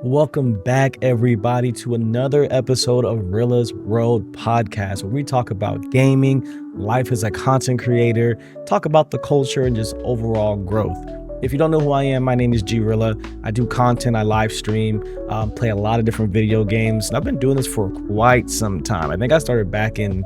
Welcome back, everybody, to another episode of Rilla's World Podcast, where we talk about gaming, life as a content creator, talk about the culture, and just overall growth. If you don't know who I am, my name is G Rilla. I do content, I live stream, play a lot of different video games, and I've been doing this for quite some time. I think I started back in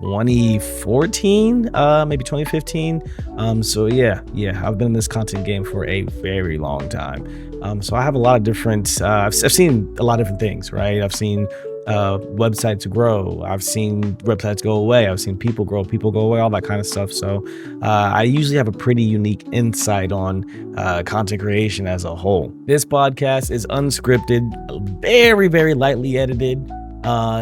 2014, maybe 2015. So yeah, I've been in this content game for a very long time. So I have a lot of different, I've seen a lot of different things, right? I've seen websites grow. I've seen websites go away. I've seen people grow, people go away, all that kind of stuff. So I usually have a pretty unique insight on content creation as a whole. This podcast is unscripted, very, very lightly edited.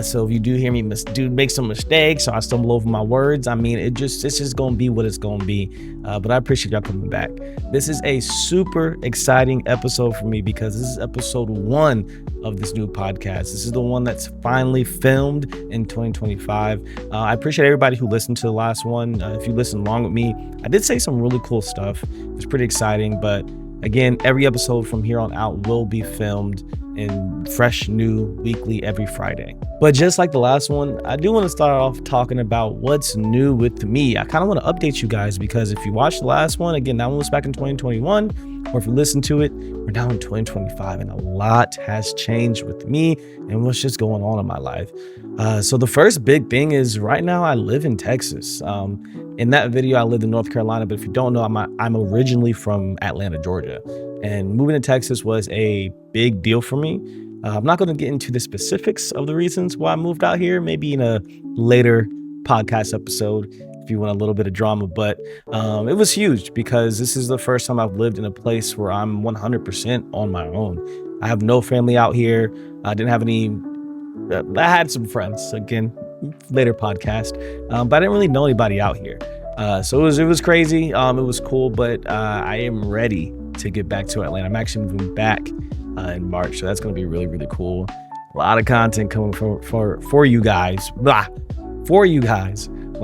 So if you do hear me make some mistakes or I stumble over my words, I mean, it's just gonna be what it's gonna be. But I appreciate y'all coming back. This is a super exciting episode for me because this is episode 1 of this new podcast. This is the one that's finally filmed in 2025. I appreciate everybody who listened to the last one. If you listened along with me, I did say some really cool stuff. It was pretty exciting, but again, every episode from here on out will be filmed in fresh, new, weekly, every Friday. But just like the last one, I do want to start off talking about what's new with me. I kind of want to update you guys because if you watched the last one, again, that one was back in 2021, or if you listen to it, we're now in 2025 and a lot has changed with me and what's just going on in my life. So the first big thing is right now I live in Texas. In that video, I lived in North Carolina, but if you don't know, I'm originally from Atlanta, Georgia. And moving to Texas was a big deal for me. I'm not going to get into the specifics of the reasons why I moved out here, maybe in a later podcast episode if you want a little bit of drama. But it was huge because this is the first time I've lived in a place where I'm 100% on my own. I have no family out here. I didn't have any. I had some friends, again, later podcast, but I didn't really know anybody out here. So it was crazy. It was cool, but I am ready to get back to Atlanta. I'm actually moving back in March, so that's going to be really, really cool. A lot of content coming for you guys, when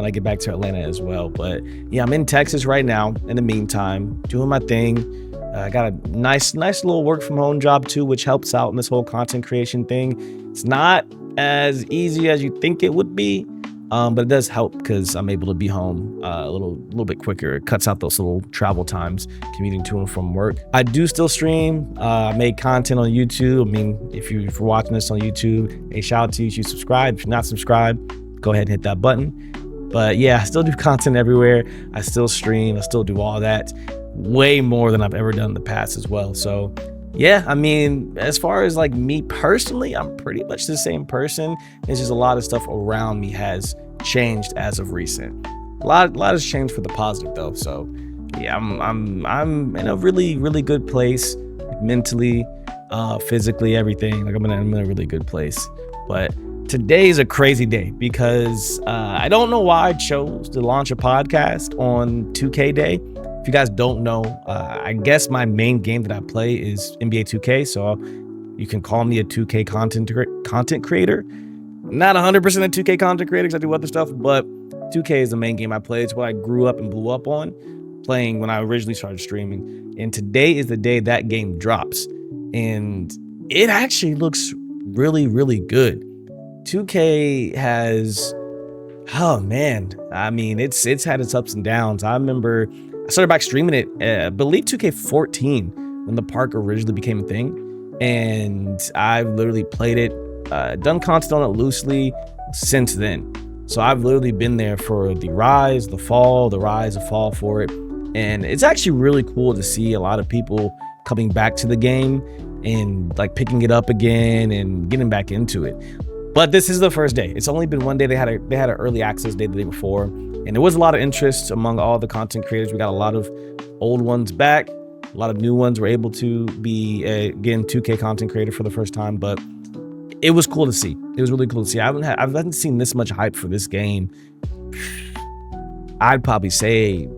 I get back to Atlanta as well. But yeah, I'm in Texas right now. In the meantime, doing my thing. I got a nice little work from home job too, which helps out in this whole content creation thing. It's not as easy as you think it would be. But it does help because I'm able to be home a little bit quicker. It cuts out those little travel times commuting to and from work. I do still stream. I make content on YouTube. I mean, if you're watching this on YouTube, a shout out to you. You should subscribe. If you're not subscribed, go ahead and hit that button. But yeah, I still do content everywhere. I still stream. I still do all that. Way more than I've ever done in the past as well. So yeah, I mean, as far as like me personally, I'm pretty much the same person. It's just a lot of stuff around me has changed as of recent. A lot has changed for the positive though. So yeah, I'm in a really, really good place mentally, physically, everything. Like I'm in a really good place. But today is a crazy day because I don't know why I chose to launch a podcast on 2K Day. If you guys don't know, I guess my main game that I play is NBA 2K, so you can call me a 2K content creator. Not 100% a 2K content creator because I do other stuff, but 2K is the main game I play. It's what I grew up and blew up on playing when I originally started streaming. And today is the day that game drops. And it actually looks really, really good. 2K has, oh man, I mean, it's had its ups and downs. I remember I started back streaming it, I believe 2K14 when the park originally became a thing. And I've literally played it, done content on it loosely since then. So I've literally been there for the rise, the fall, the rise, the fall for it. And it's actually really cool to see a lot of people coming back to the game and like picking it up again and getting back into it. But this is the first day. It's only been one day. They had an early access day the day before, and there was a lot of interest among all the content creators. We got a lot of old ones back, a lot of new ones were able to be again 2K content creator for the first time. But it was cool to see. It was really cool to see. I haven't seen this much hype for this game. I'd probably say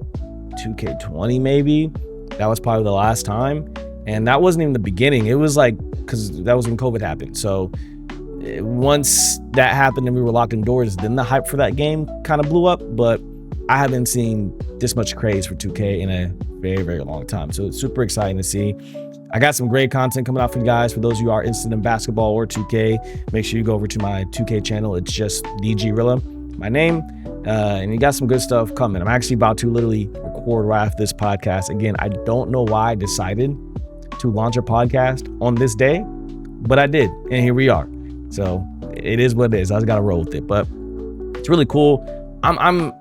2K20 maybe. That was probably the last time, and that wasn't even the beginning. It was like because that was when COVID happened. So once that happened and we were locked indoors, then the hype for that game kind of blew up. But I haven't seen this much craze for 2K in a very, very long time. So it's super exciting to see. I got some great content coming out for you guys. For those of you who are interested in basketball or 2K, make sure you go over to my 2K channel. It's just DG Realla, my name. And you got some good stuff coming. I'm actually about to literally record right after this podcast. Again, I don't know why I decided to launch a podcast on this day, but I did, and here we are. So it is what it is. I just gotta roll with it, but it's really cool. I'm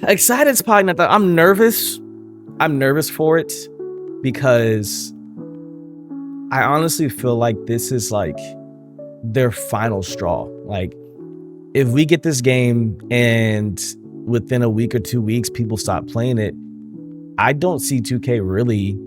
excited. It's probably not that. I'm nervous. I'm nervous for it because I honestly feel like this is like their final straw. Like, if we get this game and within a week or 2 weeks people stop playing it, I don't see 2K really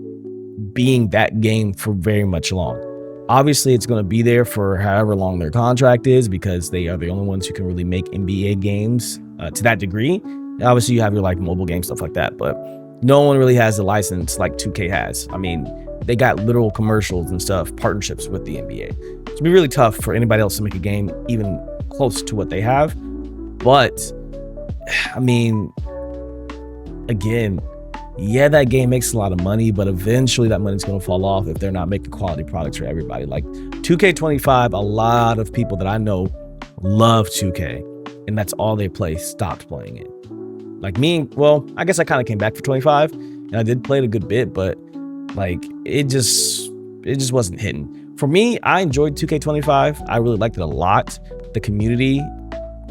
being that game for very much long. Obviously, it's going to be there for however long their contract is because they are the only ones who can really make NBA games to that degree. Obviously, you have your like mobile game stuff like that, but no one really has the license like 2K has. I mean, they got literal commercials and stuff, partnerships with the NBA. It's be really tough for anybody else to make a game even close to what they have. But I mean, again, yeah, that game makes a lot of money, but eventually that money's going to fall off if they're not making quality products for everybody. Like 2K25, a lot of people that I know love 2K, and that's all they play, stopped playing it. Like me, well, I guess I kind of came back for 25, and I did play it a good bit, but like it just wasn't hitting. For me, I enjoyed 2K25. I really liked it a lot. The community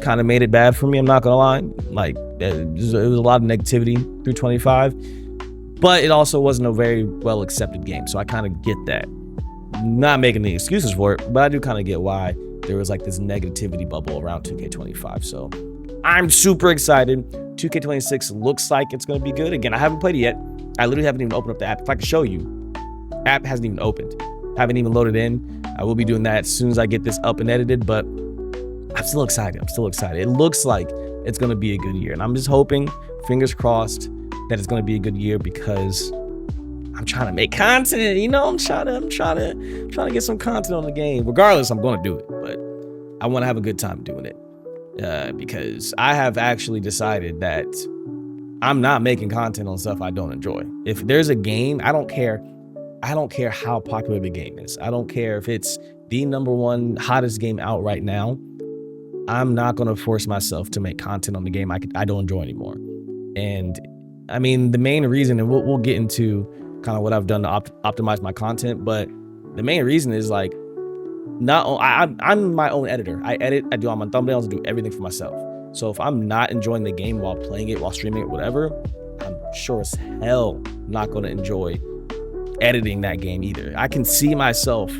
kind of made it bad for me, I'm not gonna lie. Like it was a lot of negativity through 25, but it also wasn't a very well accepted game, so I kind of get that. Not making any excuses for it, but I do kind of get why there was like this negativity bubble around 2K25. So I'm super excited. 2K26 looks like it's gonna be good. Again, I haven't played it yet. I literally haven't even opened up the app. If I could show you, app hasn't even opened, haven't even loaded in. I will be doing that as soon as I get this up and edited, but I'm still excited. It looks like it's going to be a good year. And I'm just hoping, fingers crossed, that it's going to be a good year because I'm trying to make content. You know, I'm trying to get some content on the game. Regardless, I'm going to do it. But I want to have a good time doing it because I have actually decided that I'm not making content on stuff I don't enjoy. If there's a game, I don't care how popular the game is. I don't care if it's the #1 hottest game out right now. I'm not going to force myself to make content on the game I don't enjoy anymore. And I mean, the main reason, and we'll get into kind of what I've done to optimize my content, but the main reason is like, I'm my own editor. I edit, I do all my thumbnails, I do everything for myself. So if I'm not enjoying the game while playing it, while streaming it, whatever, I'm sure as hell not going to enjoy editing that game either. I can see myself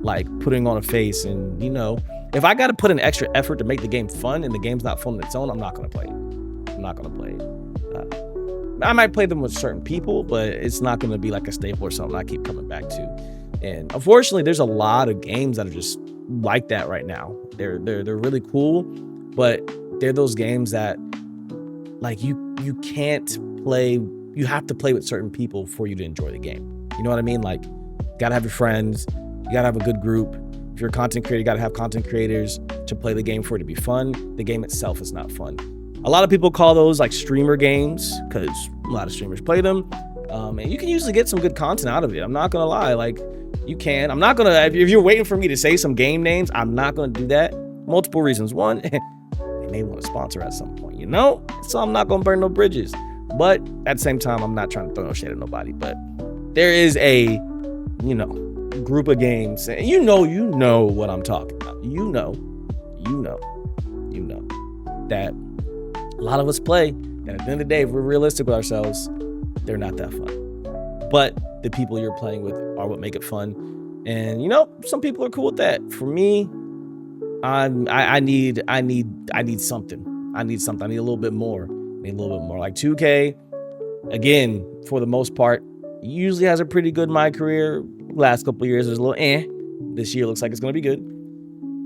like putting on a face and, you know, if I got to put an extra effort to make the game fun and the game's not fun on its own, I'm not going to play it. I might play them with certain people, but it's not going to be like a staple or something I keep coming back to. And unfortunately, there's a lot of games that are just like that right now. They're really cool, but they're those games that like you can't play. You have to play with certain people for you to enjoy the game. You know what I mean? Like, you got to have your friends. You got to have a good group. If you're a content creator, you got to have content creators to play the game for it to be fun. The game itself is not fun. A lot of people call those like streamer games because a lot of streamers play them. And you can usually get some good content out of it. I'm not going to lie. Like, you can. I'm not going to, if you're waiting for me to say some game names, I'm not going to do that. Multiple reasons. One, they may want to sponsor at some point, you know? So I'm not going to burn no bridges. But at the same time, I'm not trying to throw no shade at nobody. But there is a, you know, group of games, and you know what I'm talking about. You know that a lot of us play, and at the end of the day, if we're realistic with ourselves, they're not that fun. But the people you're playing with are what make it fun. And you know, some people are cool with that. For me, I need something. I need a little bit more. Like 2K, again, for the most part, usually has a pretty good my career. Last couple of years, there's a little This year looks like it's going to be good.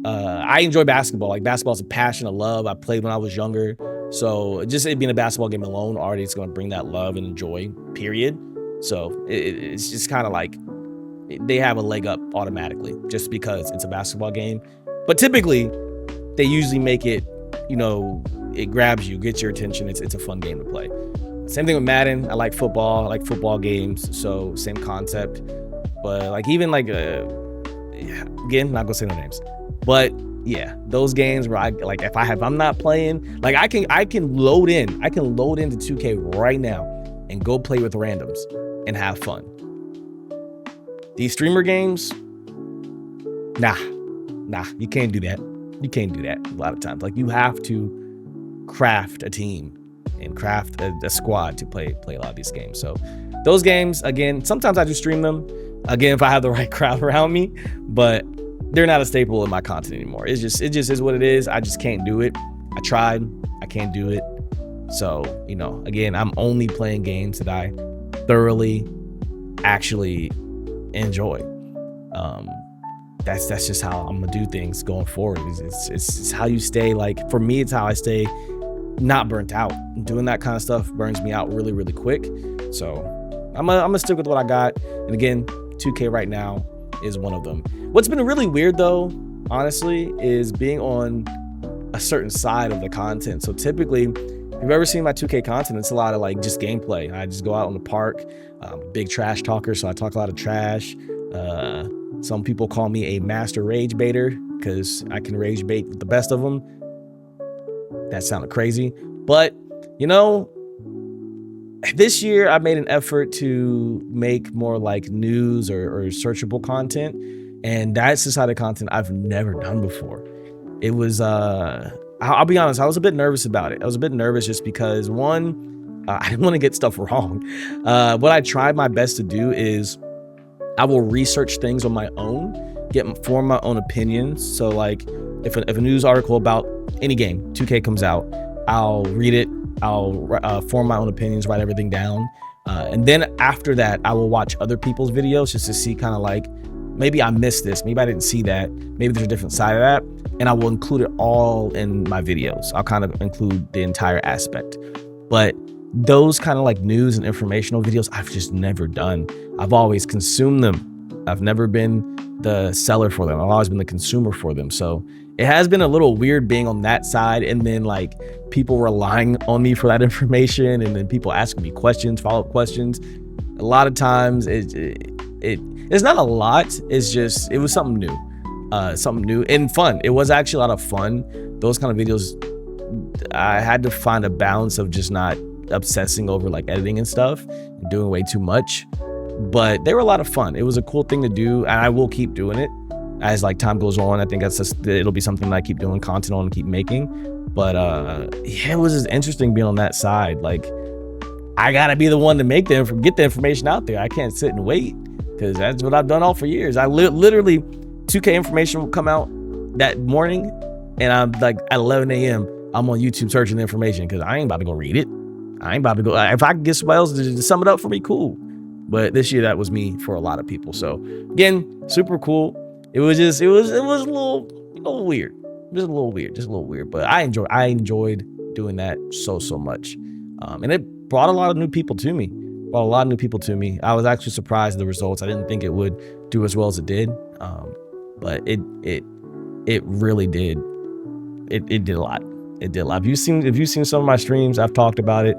I enjoy basketball. Like, basketball is a passion, a love. I played when I was younger. So just it being a basketball game alone already is going to bring that love and joy, period. So it's just kind of like they have a leg up automatically just because it's a basketball game. But typically, they usually make it, you know, it grabs you, gets your attention. It's a fun game to play. Same thing with Madden. I like football. I like football games. So same concept. But like even like yeah, again, not gonna say no names. But yeah, those games where I like if I'm not playing, like I can load into 2K right now and go play with randoms and have fun. These streamer games, nah, you can't do that. You can't do that a lot of times. Like you have to craft a team and craft a squad to play a lot of these games. So those games, again, sometimes I do stream them. Again, if I have the right crowd around me, but they're not a staple in my content anymore. It just is what it is. I just can't do it. I tried, I can't do it. So, you know, again, I'm only playing games that I thoroughly actually enjoy. That's just how I'm gonna do things going forward. It's how you stay, like, for me, it's how I stay not burnt out. Doing that kind of stuff burns me out really, really quick. So I'm gonna stick with what I got. And again, 2K right now is one of them. What's been really weird though, honestly, is being on a certain side of the content. So typically, if you've ever seen my 2K content, it's a lot of like just gameplay. I just go out on the park. I'm a big trash talker, so I talk a lot of trash. Some people call me a master rage baiter because I can rage bait with the best of them. That sounded crazy, but you know, this year I made an effort to make more like news or searchable content, and that's the side of content I've never done before. It was I'll be honest, I was a bit nervous about it. I was a bit nervous just because one, I didn't want to get stuff wrong. What I tried my best to do is I will research things on my own, form my own opinions. So like if a news article about any game, 2K comes out, I'll read it, I'll form my own opinions, write everything down. And then after that, I will watch other people's videos just to see kind of like, maybe I missed this, maybe I didn't see that, maybe there's a different side of that. And I will include it all in my videos. I'll kind of include the entire aspect. But those kind of like news and informational videos, I've just never done. I've always consumed them. I've never been the seller for them. I've always been the consumer for them. So it has been a little weird being on that side and then like people relying on me for that information and then people asking me questions, follow-up questions. A lot of times it's not a lot. It's just, it was something new and fun. It was actually a lot of fun. Those kind of videos, I had to find a balance of just not obsessing over like editing and stuff and doing way too much, but they were a lot of fun. It was a cool thing to do, and I will keep doing it as like time goes on. I think it'll be something that I keep doing content on and keep making. But yeah, it was just interesting being on that side. Like I gotta be the one to get the information out there. I can't sit and wait because that's what I've done all for years. I literally 2K information will come out that morning, and I'm like at 11 a.m. I'm on YouTube searching the information because I ain't about to go read it. I ain't about to go. If I can get somebody else to sum it up for me, cool. But this year that was me for a lot of people. So again, super cool. It was a little weird. Just a little weird. But I enjoyed doing that so much. And it brought a lot of new people to me. I was actually surprised at the results. I didn't think it would do as well as it did. But it really did. It did a lot. It did a lot. If you've seen some of my streams, I've talked about it.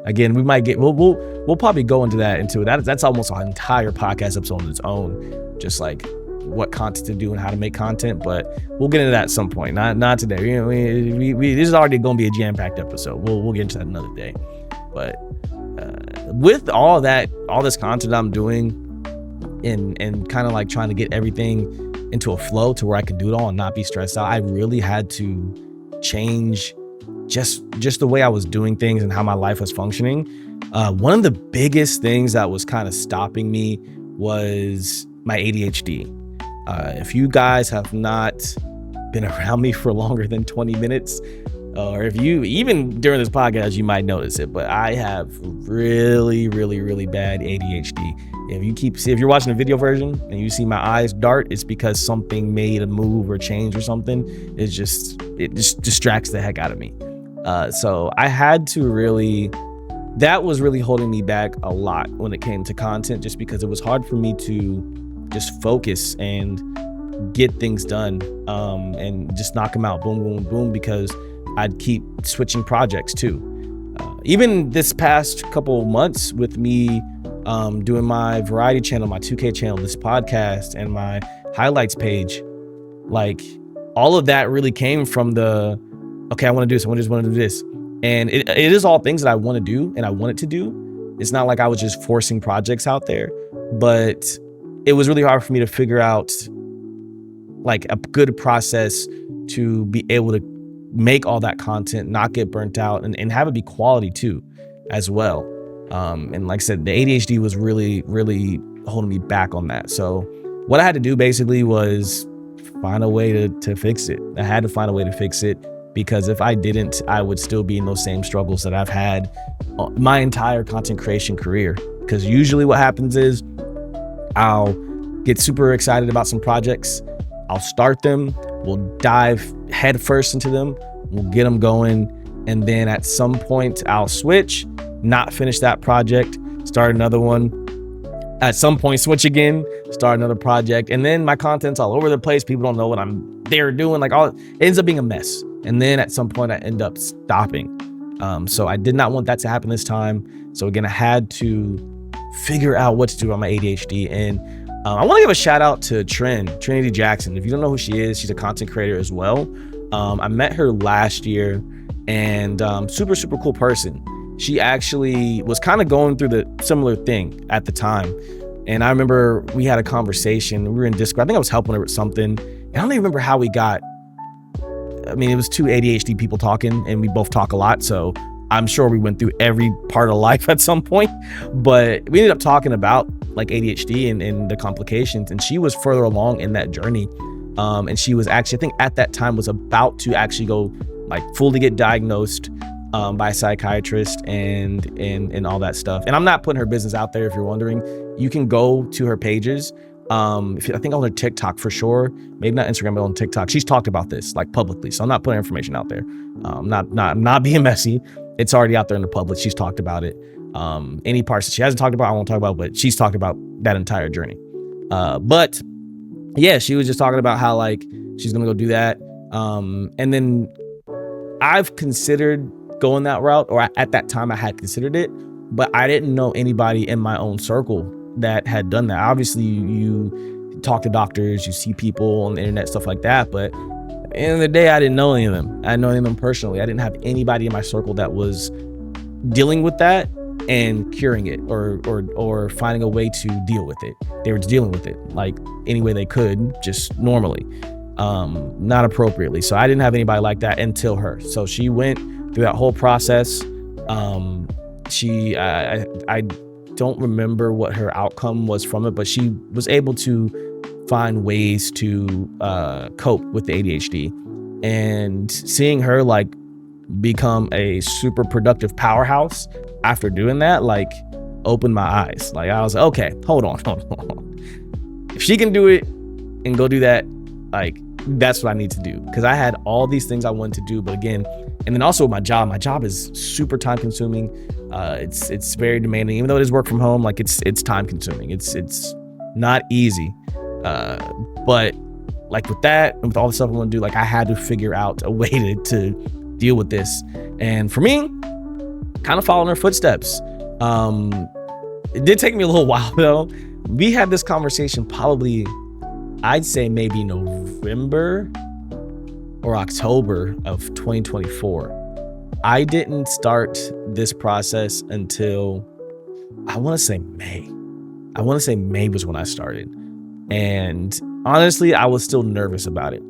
Again, we'll probably go into that. That's almost an entire podcast episode on its own, just like what content to do and how to make content. But we'll get into that at some point. Not today. You know, this is already going to be a jam-packed episode. We'll get into that another day. But with all this content I'm doing, and kind of like trying to get everything into a flow to where I can do it all and not be stressed out, I really had to change just the way I was doing things and how my life was functioning. One of the biggest things that was kind of stopping me was my ADHD. If you guys have not been around me for longer than 20 minutes, or if you, even during this podcast, you might notice it, but I have really bad ADHD. If you're watching the video version and you see my eyes dart, it's because something made a move or change or something. It just distracts the heck out of me. So I had to that was really holding me back a lot when it came to content, just because it was hard for me to just focus and get things done, and just knock them out, boom, boom, boom, because I'd keep switching projects too. Even this past couple of months with me doing my variety channel, my 2K channel, this podcast, and my highlights page, like all of that really came from the, okay, I want to do this. I just want to do this. And it is all things that I want to do and I wanted to do. It's not like I was just forcing projects out there, but it was really hard for me to figure out like a good process to be able to make all that content, not get burnt out, and have it be quality too, as well. And like I said, the ADHD was really, really holding me back on that. So what I had to do basically was find a way to fix it. I had to find a way to fix it, because if I didn't, I would still be in those same struggles that I've had my entire content creation career. Because usually what happens is I'll get super excited about some projects. I'll start them. We'll dive head first into them. We'll get them going. And then at some point I'll switch, not finish that project, start another one. At some point, switch again, start another project. And then my content's all over the place. People don't know what I'm there doing. Like, all it ends up being a mess. And then at some point I end up stopping. So I did not want that to happen this time. So again, I had to figure out what to do on my ADHD. And I want to give a shout out to Trinity Jackson. If you don't know who she is, she's a content creator as well. I met her last year, and super cool person. She actually was kind of going through the similar thing at the time. And I remember we had a conversation. We were in Discord. I think I was helping her with something. And I don't even remember how we got, I mean, it was two ADHD people talking, and we both talk a lot. So I'm sure we went through every part of life at some point, but we ended up talking about like ADHD and the complications. And she was further along in that journey. And she was actually, I think at that time, was about to actually go like fully get diagnosed by a psychiatrist and all that stuff. And I'm not putting her business out there. If you're wondering, you can go to her pages. I think on her TikTok for sure, maybe not Instagram, but on TikTok, she's talked about this like publicly. So I'm not putting information out there. Not being messy. It's already out there in the public. She's talked about it. Any parts that she hasn't talked about, I won't talk about, but she's talked about that entire journey. But yeah, she was just talking about how like she's gonna go do that. And then I've considered going that route, or at that time I had considered it, but I didn't know anybody in my own circle that had done that. Obviously you talk to doctors, you see people on the internet, stuff like that, but at the end of the day, I didn't know any of them. I didn't know any of them personally. I didn't have anybody in my circle that was dealing with that and curing it or finding a way to deal with it. They were just dealing with it like any way they could, just normally, not appropriately. So I didn't have anybody like that until her. So she went through that whole process. I don't remember what her outcome was from it, but she was able to find ways to cope with the ADHD. And seeing her like become a super productive powerhouse after doing that, like opened my eyes. Like I was like, okay, hold on. If she can do it and go do that, like that's what I need to do. Because I had all these things I wanted to do, but again, and then also my job is super time consuming. It's very demanding, even though it is work from home. Like it's time consuming. It's not easy. But like with that and with all the stuff I want to do, like I had to figure out a way to deal with this. And for me, kind of following her footsteps. It did take me a little while though. We had this conversation probably, I'd say maybe November or October of 2024. I didn't start this process until I want to say May. I want to say May was when I started. And honestly, I was still nervous about it.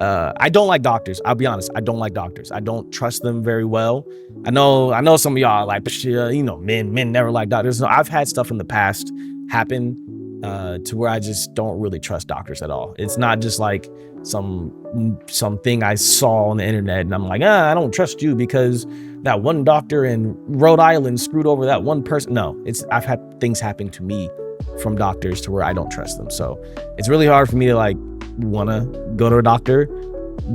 I don't like doctors. I'll be honest. I don't like doctors. I don't trust them very well. I know some of y'all are like, men never like doctors. No, I've had stuff in the past happen to where I just don't really trust doctors at all. It's not just like something I saw on the internet and I'm like, I don't trust you because that one doctor in Rhode Island screwed over that one person. No, I've had things happen to me from doctors to where I don't trust them. So it's really hard for me to like want to go to a doctor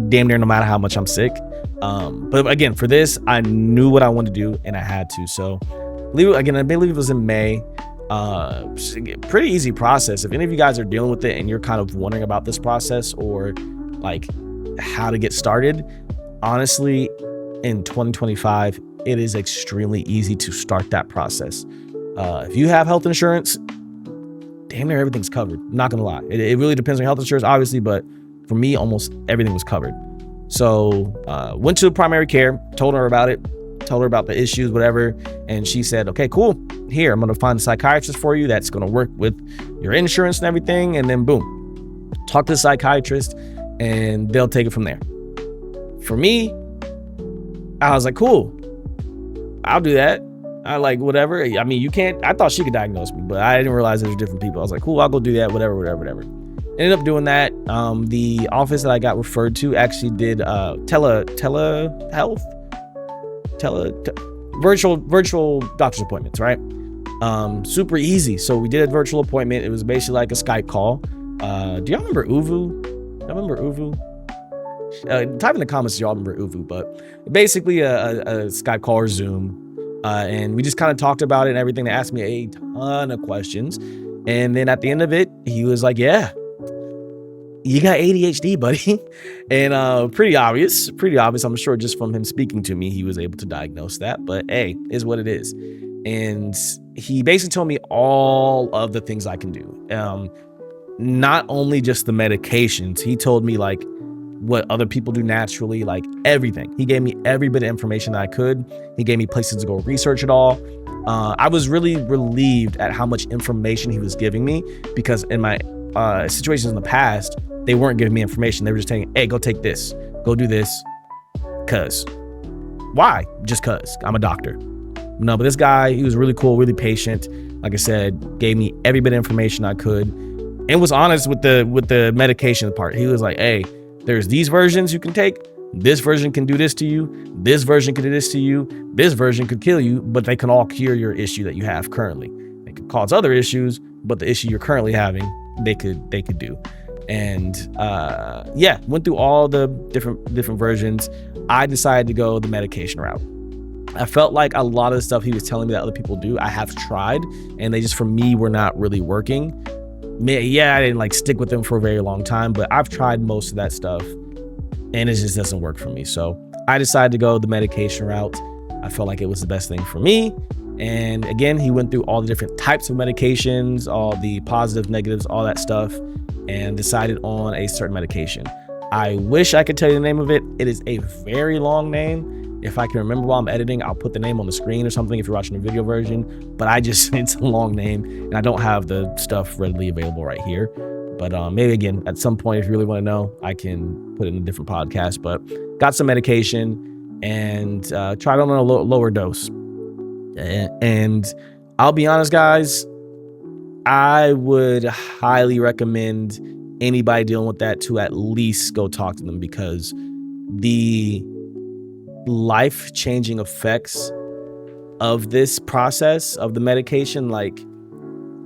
damn near no matter how much I'm sick. But again, for this, I knew what I wanted to do and I had to. So I believe it was in May. Pretty easy process. If any of you guys are dealing with it and you're kind of wondering about this process or like how to get started, honestly, in 2025, it is extremely easy to start that process. If you have health insurance, damn near everything's covered. I'm not gonna lie. It really depends on health insurance, obviously, but for me, almost everything was covered. So went to primary care, told her about it, told her about the issues, whatever. And she said, okay, cool. Here, I'm going to find a psychiatrist for you that's going to work with your insurance and everything. And then boom, talk to the psychiatrist and they'll take it from there. For me, I was like, cool, I'll do that. I like, whatever. I mean, you can't, I thought she could diagnose me, but I didn't realize there's different people. I was like, cool, I'll go do that, whatever. Ended up doing that. The office that I got referred to actually did telehealth, virtual doctor's appointments, right? Super easy. So we did a virtual appointment. It was basically like a Skype call. Do y'all remember Uvu? Type in the comments if y'all remember Uvu, but basically a Skype call or Zoom. And we just kind of talked about it and everything. They asked me a ton of questions. And then at the end of it, he was like, yeah, you got ADHD, buddy. And pretty obvious. I'm sure just from him speaking to me, he was able to diagnose that. But hey, is what it is. And he basically told me all of the things I can do. Not only just the medications. He told me like what other people do naturally, like everything. He gave me every bit of information that I could. He gave me places to go research it all. I was really relieved at how much information he was giving me, because in my situations in the past, they weren't giving me information. They were just saying, hey, go take this, go do this. Cause why? Just cause I'm a doctor. No, but this guy, he was really cool, really patient. Like I said, gave me every bit of information I could and was honest with the medication part. He was like, hey, there's these versions you can take. This version can do this to you. This version can do this to you. This version could kill you, but they can all cure your issue that you have currently. They could cause other issues, but the issue you're currently having, they could do. And yeah, went through all the different versions. I decided to go the medication route. I felt like a lot of the stuff he was telling me that other people do, I have tried, and they just, for me, were not really working. Yeah, I didn't like stick with them for a very long time, but I've tried most of that stuff and it just doesn't work for me. So I decided to go the medication route. I felt like it was the best thing for me. And again, he went through all the different types of medications, all the positives, negatives, all that stuff, and decided on a certain medication. I wish I could tell you the name of it. It is a very long name. If I can remember while I'm editing, I'll put the name on the screen or something if you're watching the video version, but it's a long name and I don't have the stuff readily available right here. But maybe again, at some point, if you really want to know, I can put it in a different podcast. But got some medication and tried on a lower dose. And I'll be honest, guys, I would highly recommend anybody dealing with that to at least go talk to them, because the life-changing effects of this process of the medication, like,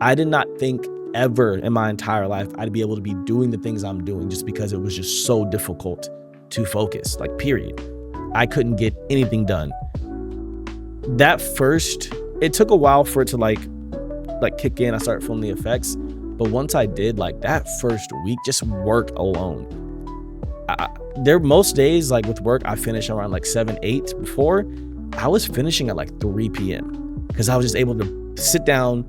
I did not think ever in my entire life I'd be able to be doing the things I'm doing, just because it was just so difficult to focus, like, period. I couldn't get anything done. It took a while for it to like kick in. I started feeling the effects, but once I did, like, that first week, just work alone, there most days, like with work, I finish around like 7, 8. Before, I was finishing at like 3 p.m. because I was just able to sit down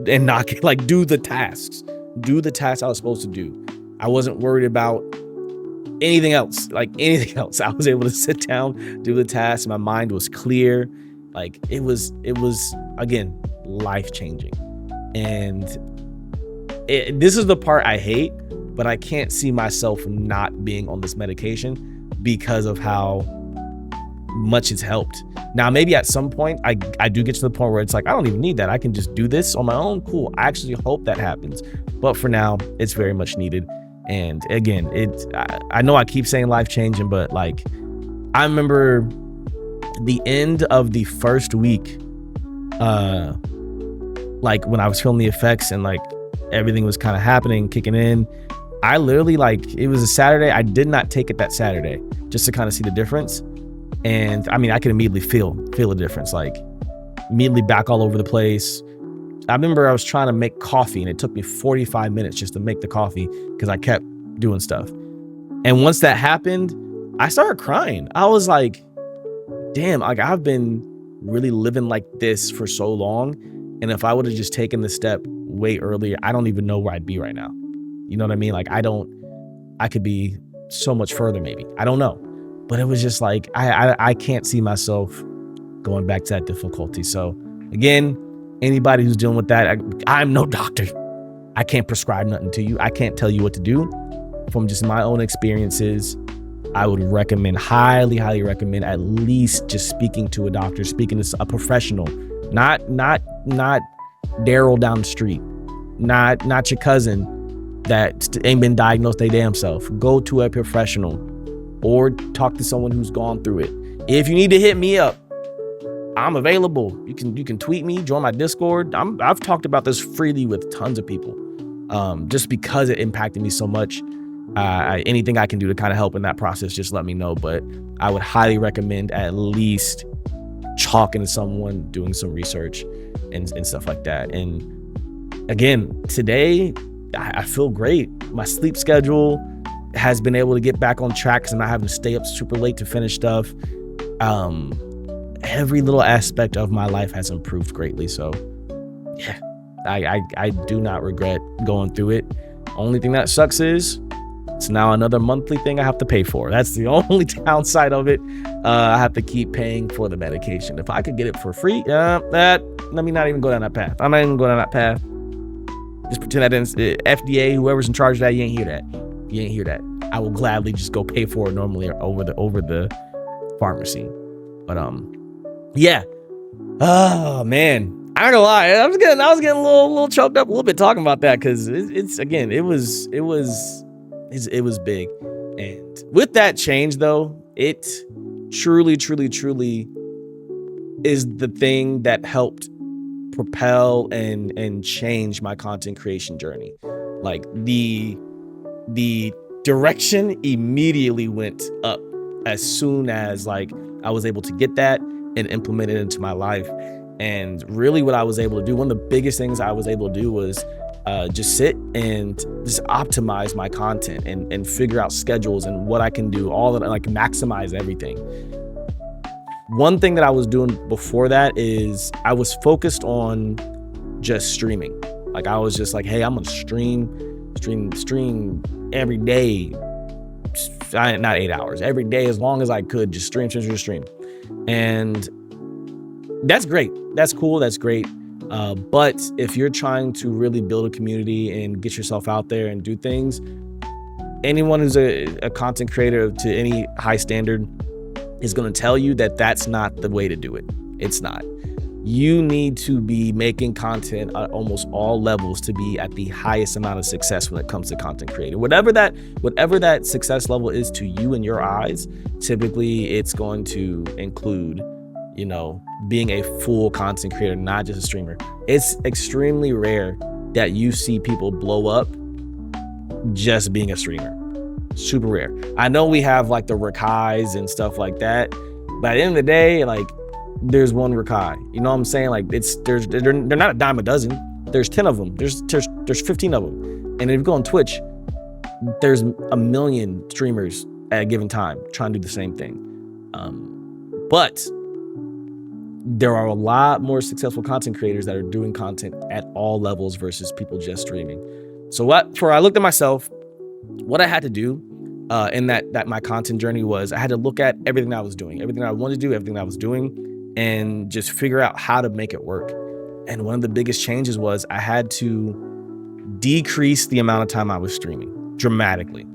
and not do the tasks I was supposed to do. I wasn't worried about anything else. I was able to sit down, do the tasks. My mind was clear. Like, it was again, life-changing. And this is the part I hate, but I can't see myself not being on this medication because of how much it's helped. Now, maybe at some point I do get to the point where it's like, I don't even need that. I can just do this on my own. Cool. I actually hope that happens. But for now, it's very much needed. And again, I know I keep saying life-changing, but like, I remember the end of the first week, like when I was feeling the effects and like everything was kind of happening, kicking in, I literally, like, it was a Saturday. I did not take it that Saturday just to kind of see the difference. And I mean, I could immediately feel the difference, like immediately back all over the place. I remember I was trying to make coffee and it took me 45 minutes just to make the coffee because I kept doing stuff. And once that happened, I started crying. I was like, damn, like I've been really living like this for so long. And if I would have just taken the step way earlier, I don't even know where I'd be right now. You know what I mean? Like I could be so much further maybe. I don't know. But it was just like, I can't see myself going back to that difficulty. So again, anybody who's dealing with that, I'm no doctor. I can't prescribe nothing to you. I can't tell you what to do. From just my own experiences, I would recommend, highly, highly recommend at least just speaking to a doctor, speaking to a professional, not Daryl down the street, not your cousin that ain't been diagnosed they damn self. Go to a professional or talk to someone who's gone through it. If you need to hit me up, I'm available. You can tweet me, join my Discord. I've talked about this freely with tons of people, just because it impacted me so much. Anything I can do to kind of help in that process, just let me know. But I would highly recommend at least talking to someone, doing some research and stuff like that. And again, today I feel great. My sleep schedule has been able to get back on track because I'm not having to stay up super late to finish stuff. Every little aspect of my life has improved greatly. So yeah, I do not regret going through it. Only thing that sucks is it's now another monthly thing I have to pay for. That's the only downside of it. I have to keep paying for the medication. If I could get it for free, let me not even go down that path. I'm not even going down that path. Just pretend that FDA, whoever's in charge of that, you ain't hear that. You ain't hear that. I will gladly just go pay for it normally over the pharmacy. But yeah. Oh man, I'm not gonna lie. I was getting a little choked up a little bit talking about that because it was big. And with that change though, it truly is the thing that helped propel and change my content creation journey. Like the direction immediately went up as soon as like I was able to get that and implement it into my life. And really what I was able to do, one of the biggest things I was able to do was just sit and just optimize my content and figure out schedules and what I can do, all that, like maximize everything. One thing that I was doing before that is I was focused on just streaming. Like I was just like, hey, I'm gonna stream every day. Not 8 hours, every day as long as I could, just stream. And that's great. That's cool. That's great. But if you're trying to really build a community and get yourself out there and do things, anyone who's a content creator to any high standard is going to tell you that that's not the way to do it. It's not. You need to be making content at almost all levels to be at the highest amount of success when it comes to content creating. Whatever that success level is to you in your eyes, typically it's going to include, being a full content creator, not just a streamer. It's extremely rare that you see people blow up just being a streamer. Super rare. I know we have like the Rakais and stuff like that, but at the end of the day, like there's one Rakai. You know what I'm saying? Like they're not a dime a dozen. There's 10 of them. There's 15 of them. And if you go on Twitch, there's a million streamers at a given time trying to do the same thing. But there are a lot more successful content creators that are doing content at all levels versus people just streaming. So I looked at myself, what I had to do in that my content journey was I had to look at everything I was doing, everything I wanted to do, everything I was doing, and just figure out how to make it work. And one of the biggest changes was I had to decrease the amount of time I was streaming dramatically.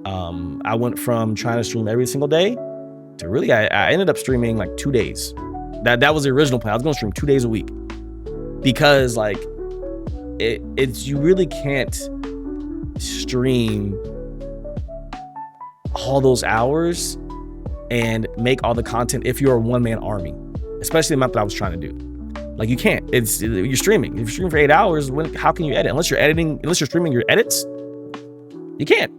I went from trying to stream every single day to really, I ended up streaming like 2 days. That was the original plan. I was going to stream 2 days a week because like it's you really can't stream all those hours and make all the content if you're a one-man army, especially the amount that I was trying to do. Like you can't. You're streaming. If you're streaming for 8 hours, how can you edit? Unless you're streaming your edits, you can't.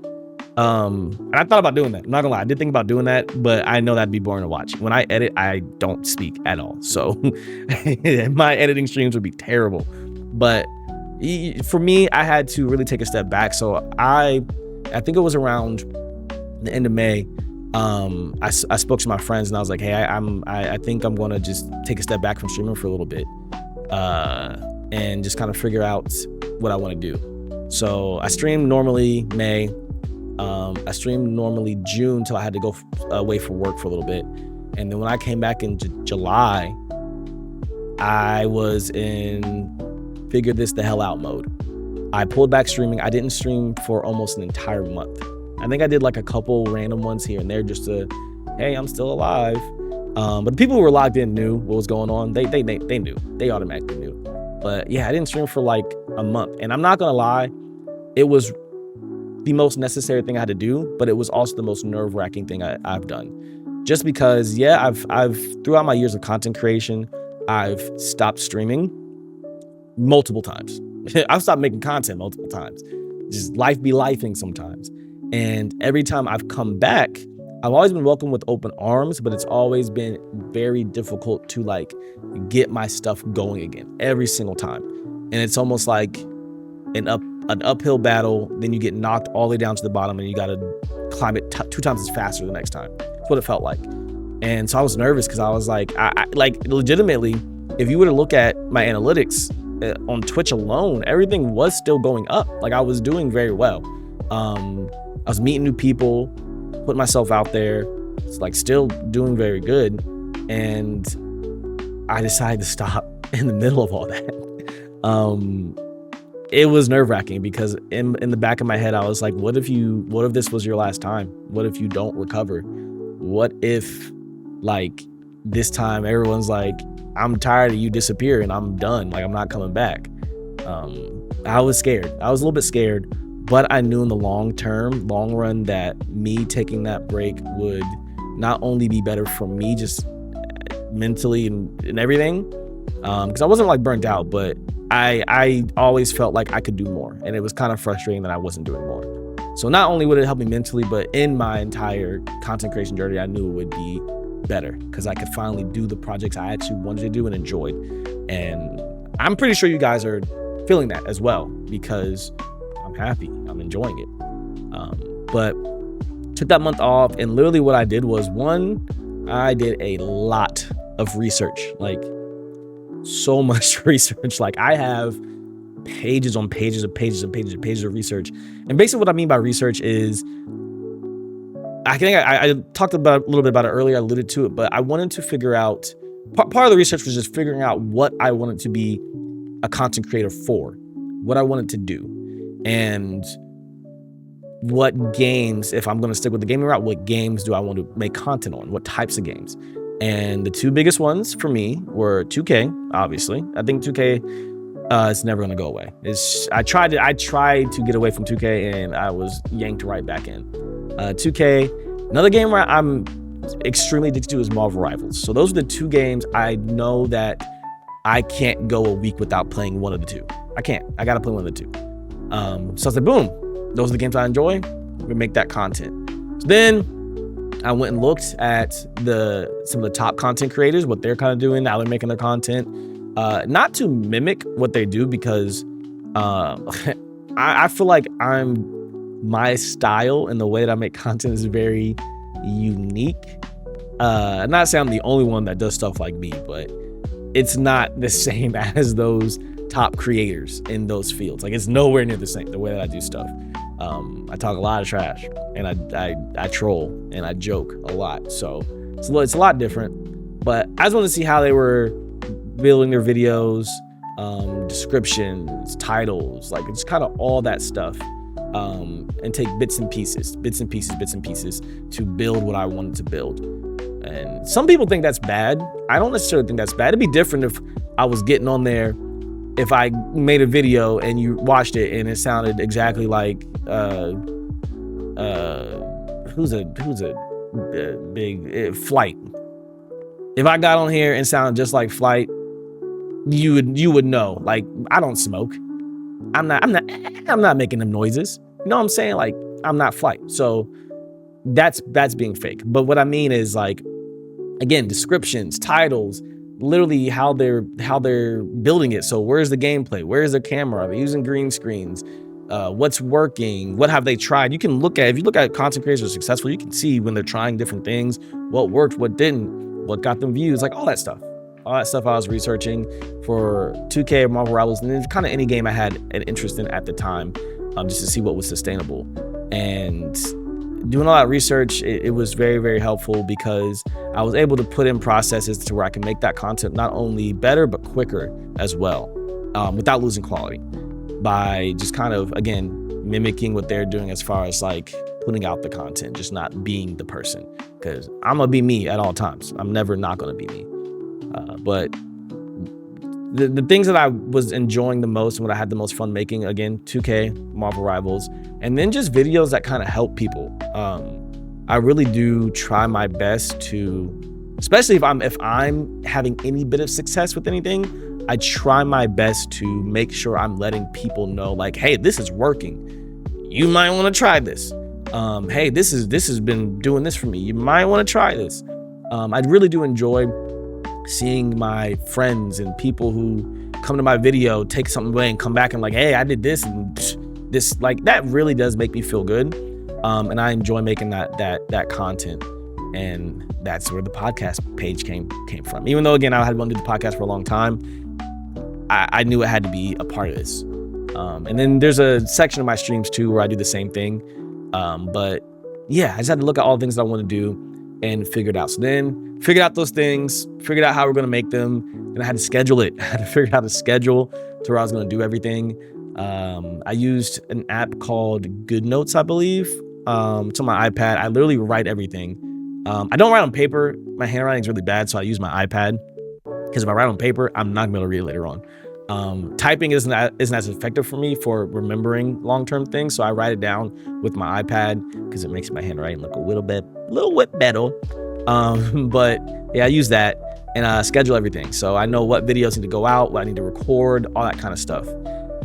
And I thought about doing that. I'm not gonna lie, I did think about doing that, but I know that'd be boring to watch. When I edit, I don't speak at all, so my editing streams would be terrible. But for me, I had to really take a step back. So I think it was around the end of May, I spoke to my friends and I was like, hey, I think I'm going to just take a step back from streaming for a little bit, and just kind of figure out what I want to do. So I streamed normally May. I streamed normally June till I had to go away for work for a little bit. And then when I came back in July, I was in figure this the hell out mode. I pulled back streaming. I didn't stream for almost an entire month. I think I did like a couple random ones here and there just to, hey, I'm still alive. But the people who were logged in knew what was going on. They knew. They automatically knew. But yeah, I didn't stream for like a month. And I'm not gonna lie, it was the most necessary thing I had to do, but it was also the most nerve-wracking thing I've done. Just because, yeah, I've throughout my years of content creation, I've stopped streaming multiple times. I've stopped making content multiple times. Just life be lifing sometimes. And every time I've come back, I've always been welcomed with open arms, but it's always been very difficult to like get my stuff going again every single time. And it's almost like an uphill battle. Then you get knocked all the way down to the bottom and you got to climb it 2 times as faster the next time. That's what it felt like. And so I was nervous because I was like, I like legitimately, if you were to look at my analytics on Twitch alone, everything was still going up. Like I was doing very well. I was meeting new people, putting myself out there. It's like still doing very good. And I decided to stop in the middle of all that. It was nerve-wracking because in the back of my head, I was like, what if this was your last time? What if you don't recover? What if like this time everyone's like, I'm tired of you disappearing. I'm done. Like I'm not coming back. I was scared. I was a little bit scared, but I knew in the long run that me taking that break would not only be better for me just mentally and everything, because I wasn't like burnt out, but I always felt like I could do more, and it was kind of frustrating that I wasn't doing more. So not only would it help me mentally, but in my entire content creation journey, I knew it would be better because I could finally do the projects I actually wanted to do and enjoyed. And I'm pretty sure you guys are feeling that as well because I'm happy, I'm enjoying it. But took that month off, and literally what I did was, I did a lot of research, like so much research. Like I have pages on pages of pages and pages and pages of research. And basically what I mean by research is, I think I talked about a little bit about it earlier, I alluded to it, but I wanted to figure out, part of the research was just figuring out what I wanted to be a content creator for, what I wanted to do, and what games, if I'm going to stick with the gaming route, what games do I want to make content on, what types of games. And the 2 biggest ones for me were 2K, obviously. I think 2K, it's never gonna go away. I tried to get away from 2K and I was yanked right back in. 2K, another game where I'm extremely addicted to is Marvel Rivals. So those are the 2 games I know that I can't go a week without playing one of the 2. I can't. I gotta play one of the 2. So I was like, boom, those are the games I enjoy. We make that content. So then I went and looked at some of the top content creators, what they're kind of doing, how they're making their content. Not to mimic what they do, because I feel like my style and the way that I make content is very unique. I'm not saying I'm the only one that does stuff like me, but it's not the same as those top creators in those fields. Like it's nowhere near the same, the way that I do stuff. I talk a lot of trash, and I troll and I joke a lot. So it's a lot different, but I just wanted to see how they were building their videos, descriptions, titles, like it's kind of all that stuff, and take bits and pieces to build what I wanted to build. And some people think that's bad. I don't necessarily think that's bad. It'd be different if I was getting on there, if I made a video and you watched it and it sounded exactly like who's a big Flight. If I got on here and sounded just like Flight, you would know. Like I don't smoke. I'm not making them noises. You know what I'm saying? Like I'm not Flight. So that's being fake. But what I mean is, like, again, descriptions, titles, literally how they're building it. So where's the gameplay? Where's the camera? Are they using green screens? what's working, what have they tried. You can look at, if you look at content creators who are successful, you can see when they're trying different things, what worked, what didn't, what got them views, like all that stuff I was researching for 2K, Marvel Rivals, and then kind of any game I had an interest in at the time, just to see what was sustainable. And doing all that research, it was very, very helpful because I was able to put in processes to where I can make that content not only better, but quicker as well, without losing quality, by just kind of, again, mimicking what they're doing as far as like putting out the content, just not being the person, because I'm gonna be me at all times. I'm never not gonna be me. But the things that I was enjoying the most and what I had the most fun making, again, 2K, Marvel Rivals, and then just videos that kind of help people. I really do try my best to, especially if I'm having any bit of success with anything, I try my best to make sure I'm letting people know, like, hey, this is working. You might want to try this. Hey, this has been doing this for me. You might want to try this. I really do enjoy seeing my friends and people who come to my video, take something away and come back and like, hey, I did this and this, like, that really does make me feel good. And I enjoy making that content. And that's where the podcast page came from. Even though, again, I had wanted to do the podcast for a long time, I knew it had to be a part of this. And then there's a section of my streams too where I do the same thing. But yeah, I just had to look at all the things that I want to do and figure it out. So then figured out those things, figured out how we're going to make them, and I had to schedule it. I had to figure out how to schedule to where I was going to do everything. I used an app called Good Notes, I believe. It's on my iPad. I literally write everything. I don't write on paper. My handwriting is really bad, so I use my iPad, because if I write on paper, I'm not going to be able to read it later on. Typing isn't as effective for me for remembering long-term things, so I write it down with my iPad because it makes my handwriting look a little bit better. But yeah, I use that and schedule everything, so I know what videos need to go out, what I need to record, all that kind of stuff.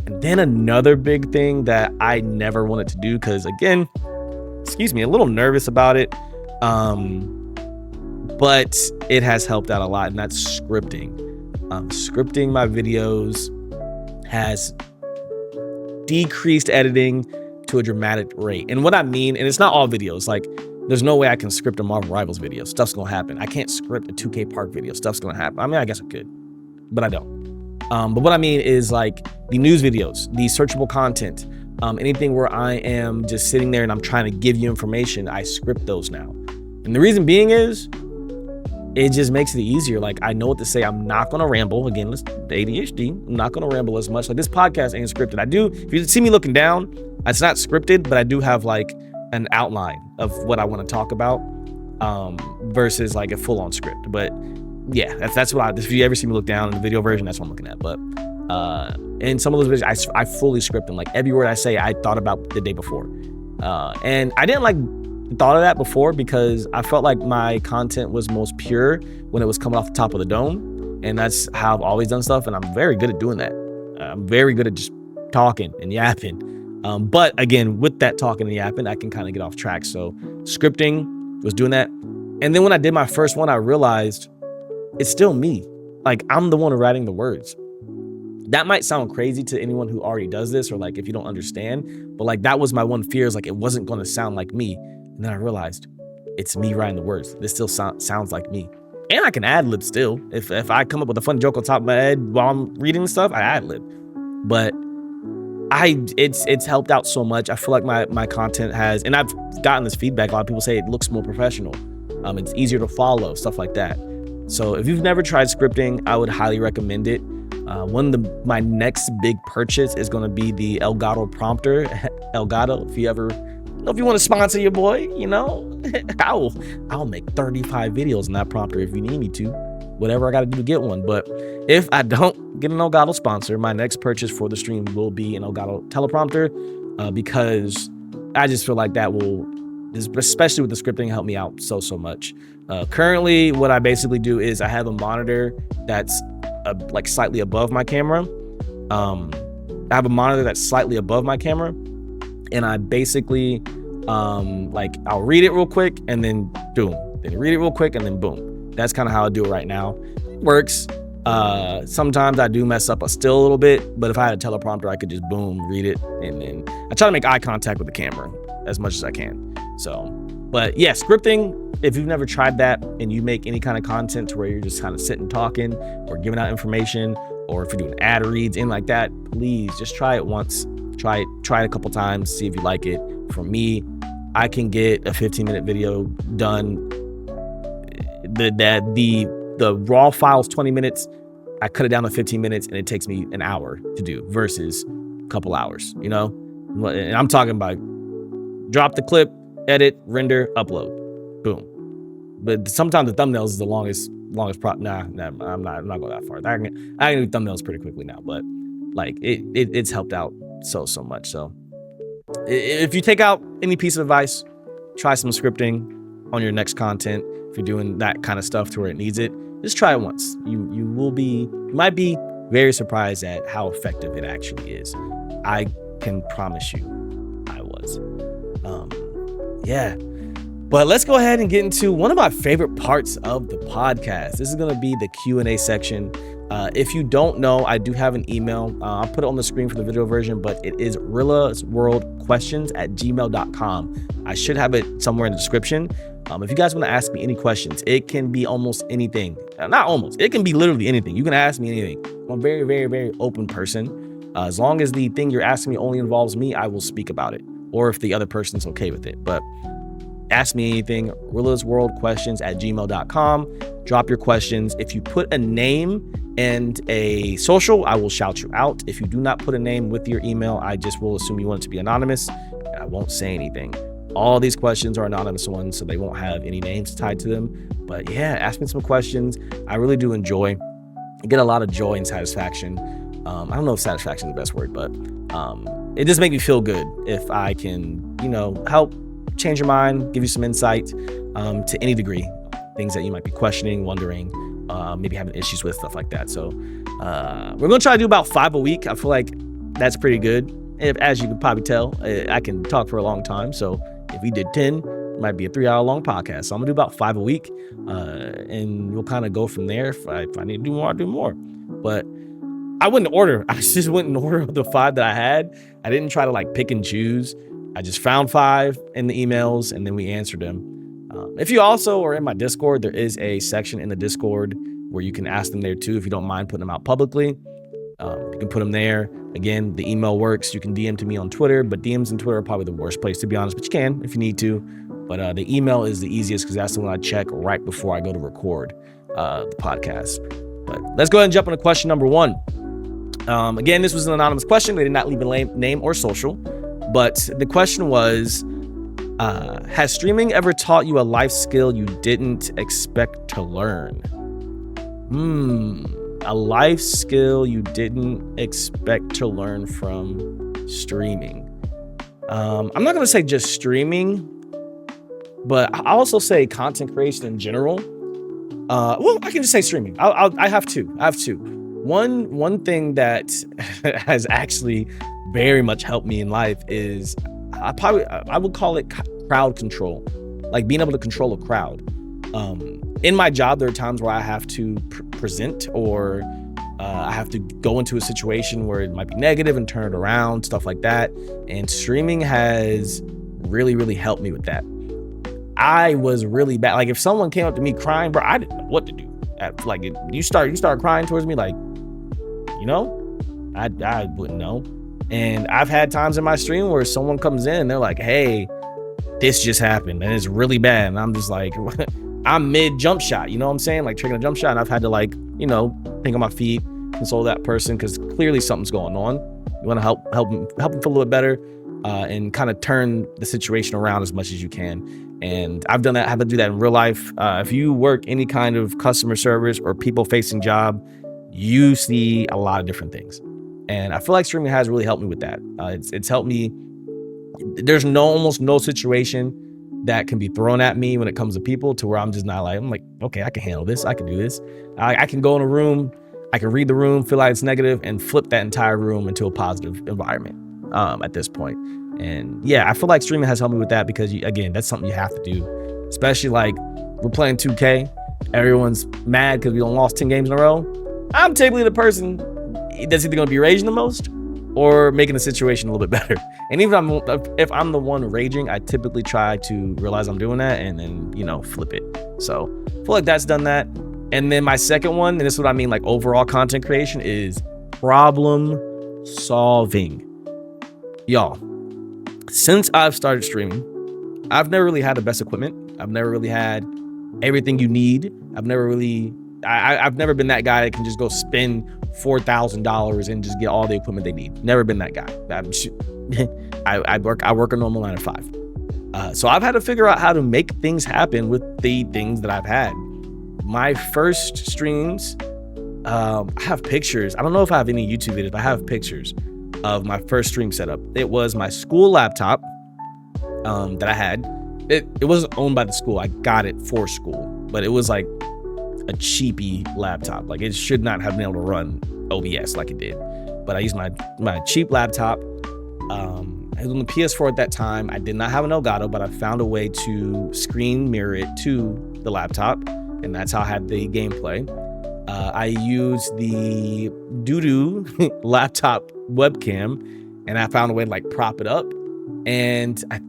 And then another big thing that I never wanted to do, because again, a little nervous about it, but it has helped out a lot, and that's scripting. Scripting my videos has decreased editing to a dramatic rate. And what I mean, and it's not all videos, like there's no way I can script a Marvel Rivals video. Stuff's gonna happen. I can't script a 2K Park video. Stuff's gonna happen. I mean, I guess I could, but I don't. But what I mean is like the news videos, the searchable content, anything where I am just sitting there and I'm trying to give you information, I script those now. And the reason being is, it just makes it easier. Like, I know what to say. I'm not going to ramble. Again, let's ADHD. I'm not going to ramble as much. Like, this podcast ain't scripted. I do, if you see me looking down, it's not scripted, but I do have like an outline of what I want to talk about, versus like a full-on script. But yeah, that's what if you ever see me look down in the video version, that's what I'm looking at. But in some of those videos, I fully script them. Like, every word I say, I thought about the day before. And I didn't like thought of that before, because I felt like my content was most pure when it was coming off the top of the dome, and that's how I've always done stuff, and I'm very good at doing that. I'm very good at just talking and yapping, but again, with that talking and yapping, I can kind of get off track. So scripting was doing that, and then when I did my first one, I realized it's still me. Like, I'm the one writing the words. That might sound crazy to anyone who already does this, or like if you don't understand, but like that was my one fear, is like it wasn't going to sound like me. And then I realized it's me writing the words. This still sounds like me. And I can ad-lib still. If I come up with a funny joke on top of my head while I'm reading stuff, I ad-lib. But it's helped out so much. I feel like my content has, and I've gotten this feedback. A lot of people say it looks more professional. It's easier to follow, stuff like that. So if you've never tried scripting, I would highly recommend it. My next big purchase is going to be the Elgato prompter. Elgato, if you want to sponsor your boy, I'll make 35 videos in that prompter if you need me to, whatever I got to do to get one. But if I don't get an Elgato sponsor, my next purchase for the stream will be an Elgato teleprompter, because I just feel like that will, especially with the scripting, help me out so much. Currently, what I basically do is I have a monitor that's like slightly above my camera. I have a monitor that's slightly above my camera, and I basically I'll read it real quick and then boom, then read it real quick and then boom. That's kind of how I do it right now. It works. Sometimes I do mess up still a little bit, but if I had a teleprompter, I could just boom, read it. And then I try to make eye contact with the camera as much as I can. So, but yeah, scripting, if you've never tried that and you make any kind of content to where you're just kind of sitting talking or giving out information, or if you're doing ad reads, anything like that, please just try it once. Try it a couple times, see if you like it. For me, I can get a 15-minute video done. The raw file's 20 minutes. I cut it down to 15 minutes and it takes me an hour to do versus a couple hours, you know? And I'm talking about drop the clip, edit, render, upload, boom. But sometimes the thumbnails is the longest I'm not going that far. I can do thumbnails pretty quickly now, but like it's helped out so much. So if you take out any piece of advice, try some scripting on your next content. If you're doing that kind of stuff to where it needs it, just try it once. You might be very surprised at how effective it actually is. I can promise you I was. Yeah. But let's go ahead and get into one of my favorite parts of the podcast. This is going to be the Q&A section. If you don't know, I do have an email. I'll put it on the screen for the video version, but it is reallasworldquestions@gmail.com. I should have it somewhere in the description. If you guys want to ask me any questions, it can be almost anything. Not almost. It can be literally anything. You can ask me anything. I'm a very, very, very open person. As long as the thing you're asking me only involves me, I will speak about it. Or if the other person's okay with it. But ask me anything, realisworldquestions@gmail.com. Drop your questions. If you put a name and a social, I will shout you out. If you do not put a name with your email, I just will assume you want it to be anonymous. And I won't say anything. All these questions are anonymous ones, so they won't have any names tied to them. But yeah, ask me some questions. I really do enjoy. I get a lot of joy and satisfaction. I don't know if satisfaction is the best word, but it just makes me feel good if I can, help change your mind, give you some insight to any degree, things that you might be questioning, wondering, maybe having issues with, stuff like that. So we're going to try to do about 5 a week. I feel like that's pretty good. As you could probably tell, I can talk for a long time. So if we did 10, it might be a 3-hour long podcast. So I'm gonna do about 5 a week, and we'll kind of go from there. If I need to do more, I'll do more. But I wouldn't order. I just went in order of the 5 that I had. I didn't try to like pick and choose. I just found 5 in the emails, and then we answered them. If you also are in my Discord, there is a section in the Discord where you can ask them there too. If you don't mind putting them out publicly, you can put them there. Again, the email works. You can DM to me on Twitter, but DMs and Twitter are probably the worst place, to be honest, but you can if you need to. But the email is the easiest because that's the one I check right before I go to record the podcast. But let's go ahead and jump into question number 1. Again, this was an anonymous question. They did not leave a name or social, but the question was, has streaming ever taught you a life skill you didn't expect to learn? A life skill you didn't expect to learn from streaming. I'm not going to say just streaming, but I also say content creation in general. Well, I can just say streaming. I have two. One thing that has actually very much helped me in life is I would call it crowd control, like being able to control a crowd. In my job, there are times where I have to present or I have to go into a situation where it might be negative and turn it around, stuff like that. And streaming has really, really helped me with that. I was really bad. Like if someone came up to me crying, bro, I didn't know what to do. Like you start crying towards me, like, I wouldn't know. And I've had times in my stream where someone comes in and they're like, hey, this just happened and it's really bad. And I'm just like, I'm mid jump shot, you know what I'm saying? Like triggering a jump shot. And I've had to think on my feet, console that person because clearly something's going on. You want to help them feel a little bit better and kind of turn the situation around as much as you can. And I've done that. I have to do that in real life. If you work any kind of customer service or people facing job, you see a lot of different things. And I feel like streaming has really helped me with that. It's helped me. There's almost no situation that can be thrown at me when it comes to people to where I'm like, okay, I can handle this. I can do this. I can go in a room. I can read the room, feel like it's negative and flip that entire room into a positive environment at this point. And yeah, I feel like streaming has helped me with that because again, that's something you have to do, especially like we're playing 2K. Everyone's mad because we lost 10 games in a row. I'm typically the person that's either going to be raging the most or making the situation a little bit better. And even if I'm the one raging, I typically try to realize I'm doing that and then, flip it. So I feel like that's done that. And then my second one, and this is what I mean, like overall content creation, is problem solving. Y'all, since I've started streaming, I've never really had the best equipment. I've never really had everything you need. I've never been that guy that can just go spend $4,000 and just get all the equipment they need. Never been that guy. I work a normal 9 to 5. So I've had to figure out how to make things happen with the things that I've had. My first streams, I have pictures. I don't know if I have any YouTube videos, but I have pictures of my first stream setup. It was my school laptop that I had. It wasn't owned by the school. I got it for school, but it was like a cheapy laptop. Like it should not have been able to run OBS like it did. But I used my cheap laptop. I was on the PS4 at that time. I did not have an Elgato, but I found a way to screen mirror it to the laptop, and that's how I had the gameplay. I used the doo-doo laptop webcam, and I found a way to like prop it up. And I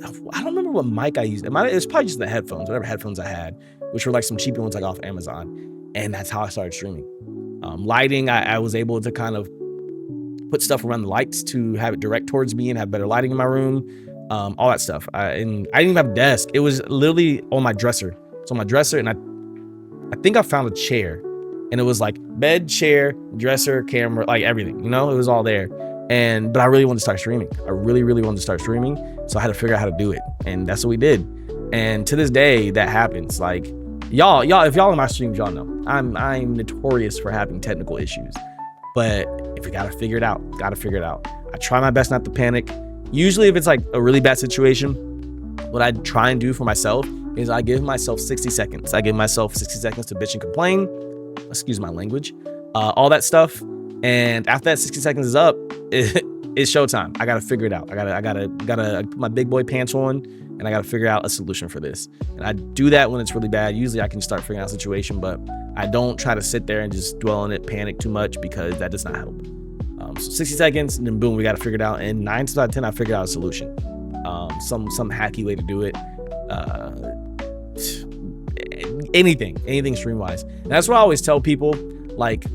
don't remember what mic I used. It was probably just the headphones, whatever headphones I had, which were like some cheaper ones like off Amazon. And that's how I started streaming. Lighting, I was able to kind of put stuff around the lights to have it direct towards me and have better lighting in my room, all that stuff. And I didn't even have a desk. It was literally on my dresser. So on my dresser, and I think I found a chair, and it was like bed, chair, dresser, camera, like everything, it was all there. But I really wanted to start streaming. I really, really wanted to start streaming. So I had to figure out how to do it. And that's what we did. And to this day, that happens. Like y'all, if y'all in my streams, y'all know I'm notorious for having technical issues. But if you gotta figure it out, I try my best not to panic. Usually if it's like a really bad situation, what I try and do for myself is I give myself 60 seconds. I give myself 60 seconds to bitch and complain. Excuse my language. All that stuff. And after that 60 seconds is up, it's showtime. I gotta figure it out. I gotta put my big boy pants on, and I gotta figure out a solution for this. And I do that when it's really bad. Usually I can start figuring out a situation, but I don't try to sit there and just dwell on it, panic too much, because that does not help. So 60 seconds, and then boom, we gotta figure it out. And 9 times out of 10, I figured out a solution. Some hacky way to do it. Anything stream wise. And that's what I always tell people. Like,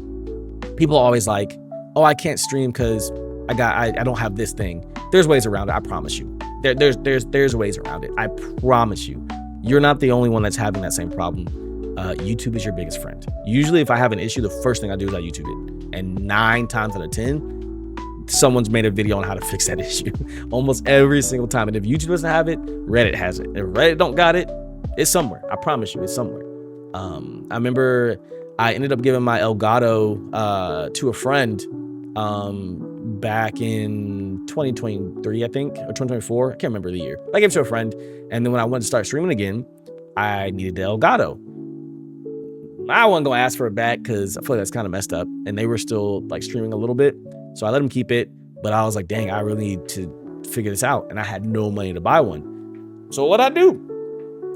people are always like, oh, I can't stream because I don't have this thing. There's ways around it. I promise you. There's ways around it. I promise you. You're not the only one that's having that same problem. YouTube is your biggest friend. Usually if I have an issue, the first thing I do is I YouTube it. And 9 times out of 10, someone's made a video on how to fix that issue. Almost every single time. And if YouTube doesn't have it, Reddit has it. If Reddit don't got it, it's somewhere. I promise you, it's somewhere. I remember I ended up giving my Elgato to a friend back in 2023, I think, or 2024. I can't remember the year. I gave it to a friend, and then when I wanted to start streaming again, I needed the Elgato. I wasn't gonna ask for it back because I feel like that's kind of messed up, and they were still like streaming a little bit, so I let them keep it. But I was like, dang, I really need to figure this out, and I had no money to buy one. So what'd I do?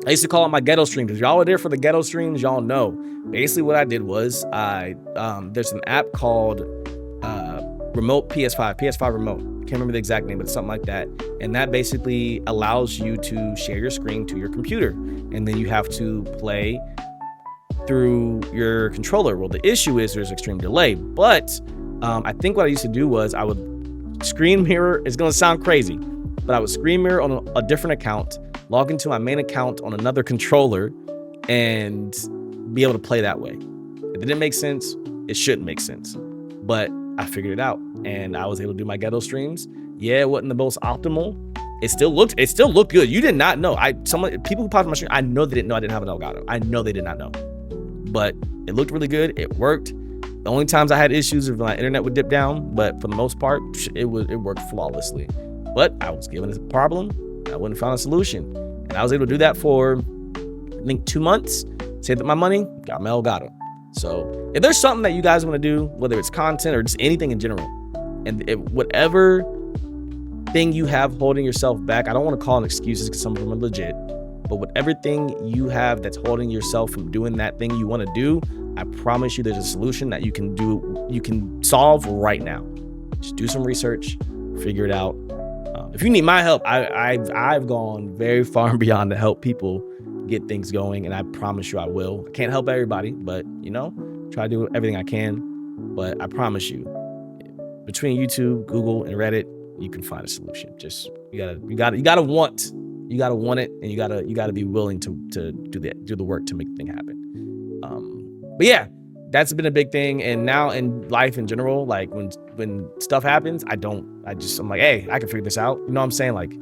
I used to call it my ghetto streams. If y'all were there for the ghetto streams, y'all know. Basically what I did was there's an app called Remote PS5 Remote. Can't remember the exact name, but it's something like that. And that basically allows you to share your screen to your computer. And then you have to play through your controller. Well, the issue is there's extreme delay. But I think what I used to do was I would screen mirror. It's going to sound crazy, but I would screen mirror on a different account, log into my main account on another controller, and be able to play that way. If it didn't make sense, it shouldn't make sense. But I figured it out, and I was able to do my ghetto streams. Yeah, it wasn't the most optimal. It still looked good. You did not know. People who popped my stream, I know they didn't know I didn't have an Elgato. I know they did not know. But it looked really good. It worked. The only times I had issues if my internet would dip down, but for the most part, it worked flawlessly. But I was given a problem. I wouldn't find a solution. And I was able to do that for, I think, 2 months. Saved up my money, got my Elgato. So if there's something that you guys want to do, whether it's content or just anything in general, and whatever thing you have holding yourself back, I don't want to call them excuses because some of them are legit, but whatever thing you have that's holding yourself from doing that thing you want to do, I promise you there's a solution that you can solve right now. Just do some research, figure it out. If you need my help, I've gone very far and beyond to help people get things going, and I promise you I will. I can't help everybody, but try to do everything I can. But I promise you, between YouTube, Google, and Reddit, you can find a solution. Just you gotta want it, and you gotta be willing to do the work to make the thing happen. But yeah, that's been a big thing. And now in life in general, like when stuff happens, I'm like, hey, I can figure this out. You know what I'm saying? Like,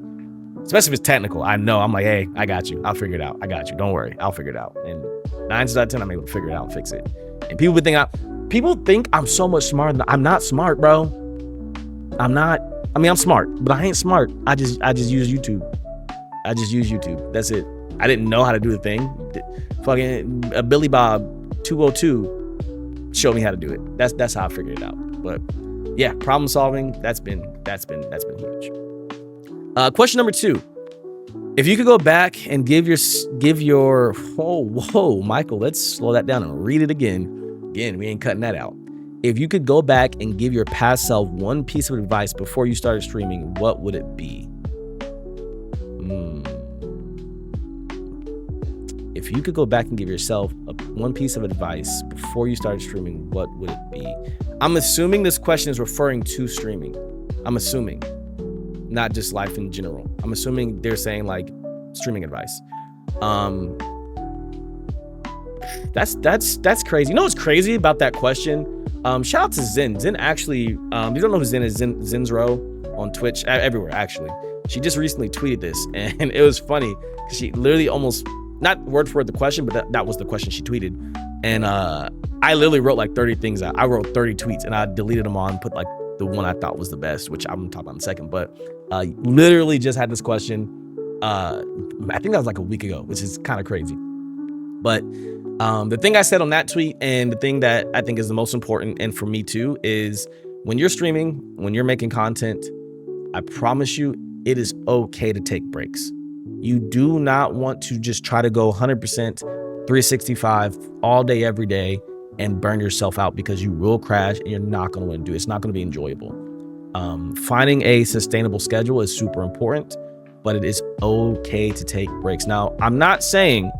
especially if it's technical, I'm like, hey, I got you. I'll figure it out. I got you. Don't worry. I'll figure it out. And 9 times out of 10, I'm able to figure it out and fix it. And people think I'm so much smarter than I'm not smart, bro. I'm not. I mean, I'm smart, but I ain't smart. I just use YouTube. That's it. I didn't know how to do the thing. Fucking Billy Bob 202 showed me how to do it. That's how I figured it out. But yeah, problem solving, that's been huge. Question number 2. If you could go back and give your whoa, Michael, let's slow that down and read it again. Again, we ain't cutting that out. If you could go back and give your past self one piece of advice before you started streaming, what would it be? If you could go back and give yourself one piece of advice before you started streaming, what would it be? I'm assuming this question is referring to streaming. I'm assuming, not just life in general. I'm assuming they're saying like streaming advice. That's crazy. You know what's crazy about that question? Shout out to Zen. Zen actually, you don't know who Zen is, Zen's R.O.O on Twitch, everywhere actually. She just recently tweeted this, and it was funny because she literally almost, not word for word the question, but that was the question she tweeted. And I literally wrote like 30 things out. I wrote 30 tweets and I deleted them all and put like the one I thought was the best, which I'm gonna talk about in a second. But literally just had this question. I think that was like a week ago, which is kind of crazy. But the thing I said on that tweet, and the thing that I think is the most important, and for me too, is when you're streaming, when you're making content, I promise you, it is okay to take breaks. You do not want to just try to go 100%, 365 all day, every day, and burn yourself out, because you will crash and you're not going to want to do it. It's not going to be enjoyable. Finding a sustainable schedule is super important, but it is okay to take breaks. Now, I'm not saying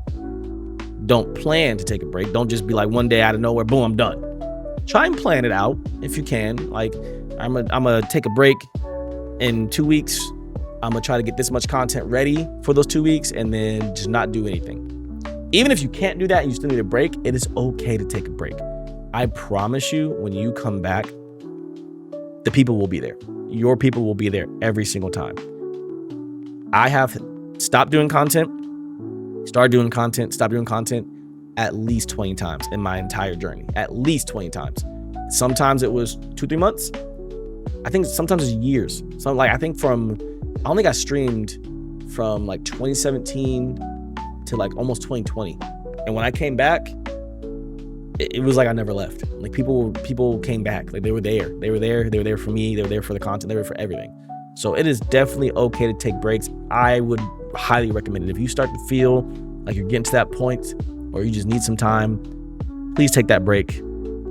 don't plan to take a break. Don't just be like one day out of nowhere, boom, I'm done. Try and plan it out if you can. Like, I'm gonna take a break in 2 weeks. I'm gonna try to get this much content ready for those 2 weeks, and then just not do anything. Even if you can't do that and you still need a break, it is okay to take a break. I promise you, when you come back, the people will be there. Your people will be there every single time. I have stopped doing content, started doing content, stopped doing content at least 20 times in my entire journey. At least 20 times. Sometimes it was 2-3 months. I think sometimes it's years. So like, I only got streamed from like 2017 to like almost 2020. And when I came back, it was like I never left. Like people came back. Like they were there. They were there for me. They were there for the content. They were for everything. So it is definitely okay to take breaks. I would highly recommend it. If you start to feel like you're getting to that point, or you just need some time, please take that break,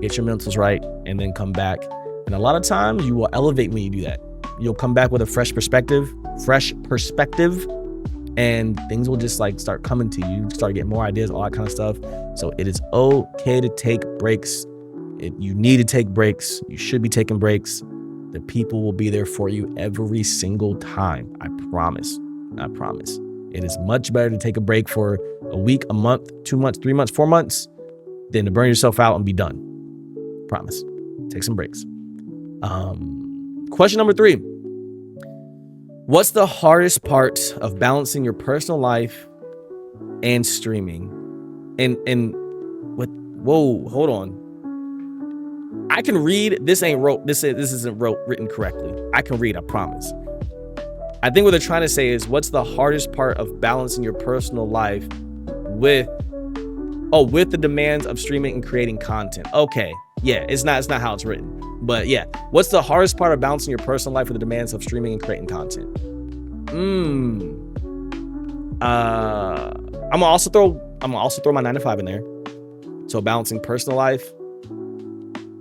get your mentals right, and then come back. And a lot of times you will elevate when you do that. You'll come back with a fresh perspective, and things will just like start coming to you, start getting more ideas, all that kind of stuff. So it is okay to take breaks. You need to take breaks. You should be taking breaks. The people will be there for you every single time. I promise. It is much better to take a break for a week, a month, 2 months, 3 months, 4 months, than to burn yourself out and be done. Promise. Take some breaks. Question number 3. What's the hardest part of balancing your personal life and streaming? And what? Whoa, hold on. I can read. This isn't written correctly. I can read. I promise. I think what they're trying to say is, what's the hardest part of balancing your personal life with the demands of streaming and creating content? Okay. Yeah, it's not how it's written. But yeah, what's the hardest part of balancing your personal life with the demands of streaming and creating content? I'm gonna also throw my 9 to 5 in there. So balancing personal life,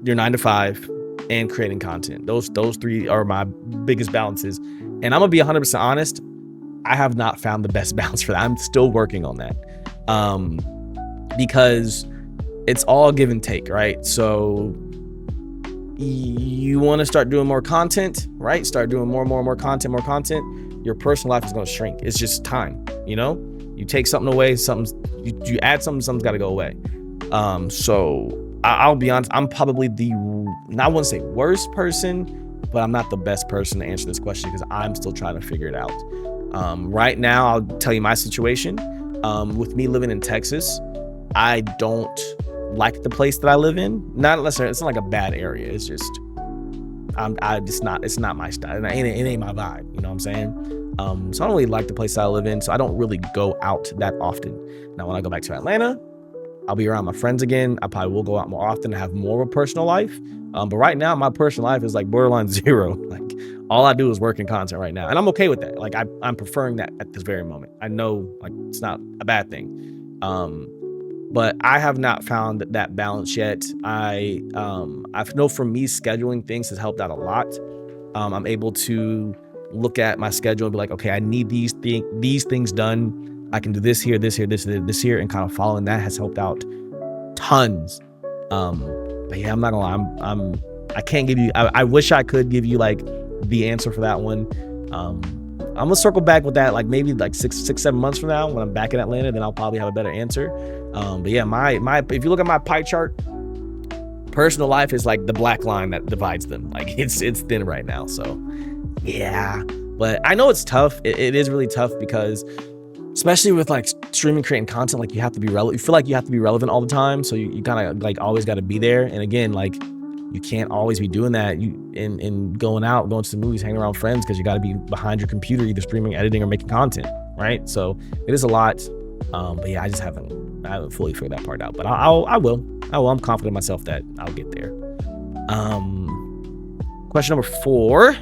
your 9 to 5, and creating content. Those three are my biggest balances. And I'm gonna be 100% honest, I have not found the best balance for that. I'm still working on that. Because it's all give and take, right? So you want to start doing more content, right? Start doing more content. Your personal life is going to shrink. It's just time, you take something away, you add something's got to go away. So I'll be honest, I'm probably I wouldn't say worst person, but I'm not the best person to answer this question because I'm still trying to figure it out. Right now, I'll tell you my situation. With me living in Texas, I don't like the place that I live in. Not necessarily, it's not like a bad area. It's just, it's not my style. It ain't my vibe. You know what I'm saying? So I don't really like the place that I live in. So I don't really go out that often. Now, when I go back to Atlanta, I'll be around my friends again. I probably will go out more often and have more of a personal life. But right now, my personal life is like borderline zero. Like all I do is work in content right now. And I'm okay with that. Like I'm preferring that at this very moment. I know like it's not a bad thing. But I have not found that balance yet. I know for me, scheduling things has helped out a lot. I'm able to look at my schedule and be like, okay, I need these things done. I can do this here, this here, this here, and kind of following that has helped out tons. But yeah, I'm not gonna lie, I can't give you. I wish I could give you like the answer for that one. I'm gonna circle back with that like maybe like 6-7 months from now when I'm back in Atlanta, then I'll probably have a better answer. But yeah, my if you look at my pie chart, personal life is like the black line that divides them. Like it's thin right now. So yeah, but I know it's tough. It is really tough because especially with like streaming, creating content, like you have to be relevant. You feel like you have to be relevant all the time. So you kind of like always got to be there. And again, like you can't always be doing that. And going to the movies, hanging around friends because you got to be behind your computer, either streaming, editing, or making content, right? So it is a lot. But yeah, I haven't fully figured that part out. But I will. I'm confident in myself that I'll get there. Question number 4.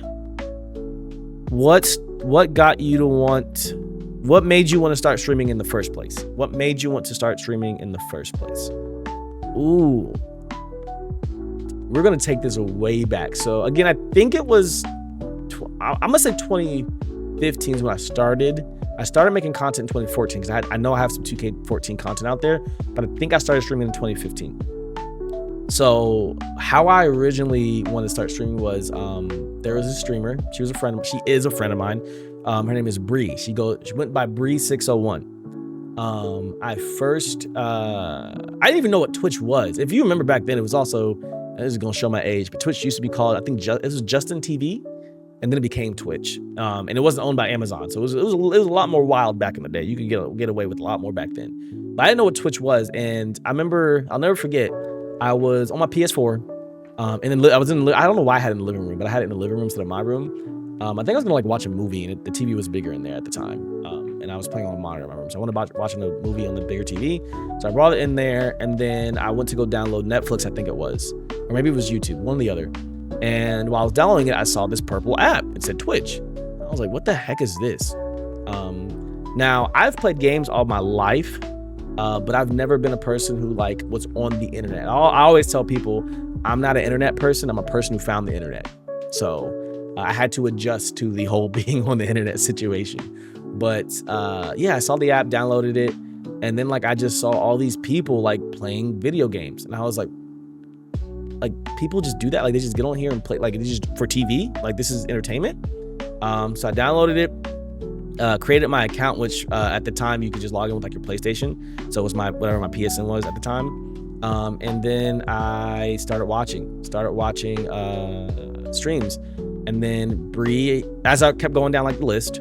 What got you to want? What made you want to start streaming in the first place? What made you want to start streaming in the first place? Ooh. We're going to take this way back. So again, I think it was, I'm going to say 2015 is when I started. I started making content in 2014 because I know I have some 2K14 content out there, but I think I started streaming in 2015. So how I originally wanted to start streaming was, there was a streamer. She is a friend of mine. Her name is Bree. She went by Bree601. I didn't even know what Twitch was. If you remember back then, it was also, this is gonna show my age, but Twitch used to be called, I think it was Justin TV, and then it became Twitch. And it wasn't owned by Amazon, so it was a lot more wild back in the day. You could get away with a lot more back then. But I didn't know what Twitch was, and I remember, I'll never forget, I was on my PS4, and then I don't know why I had it in the living room, but I had it in the living room instead of my room. I think I was gonna like watch a movie, and the TV was bigger in there at the time. And I was playing on a monitor in my room, so I wanted to watching a movie on the bigger TV. So I brought it in there, and then I went to go download Netflix, I think it was, or maybe it was YouTube, one or the other. And while I was downloading it, I saw this purple app. It said Twitch. I was like, what the heck is this? Now, I've played games all my life, but I've never been a person who like was on the internet. I always tell people I'm not an internet person. I'm a person who found the internet. So I had to adjust to the whole being on the internet situation. But yeah, I saw the app, downloaded it, and then like I just saw all these people like playing video games, and I was like people just do that? Like they just get on here and play, like it's just for TV? Like this is entertainment? So I downloaded it, created my account, which at the time you could just log in with like your PlayStation. So it was whatever my PSN was at the time. And then I started watching streams. And then Bree, as I kept going down like the list,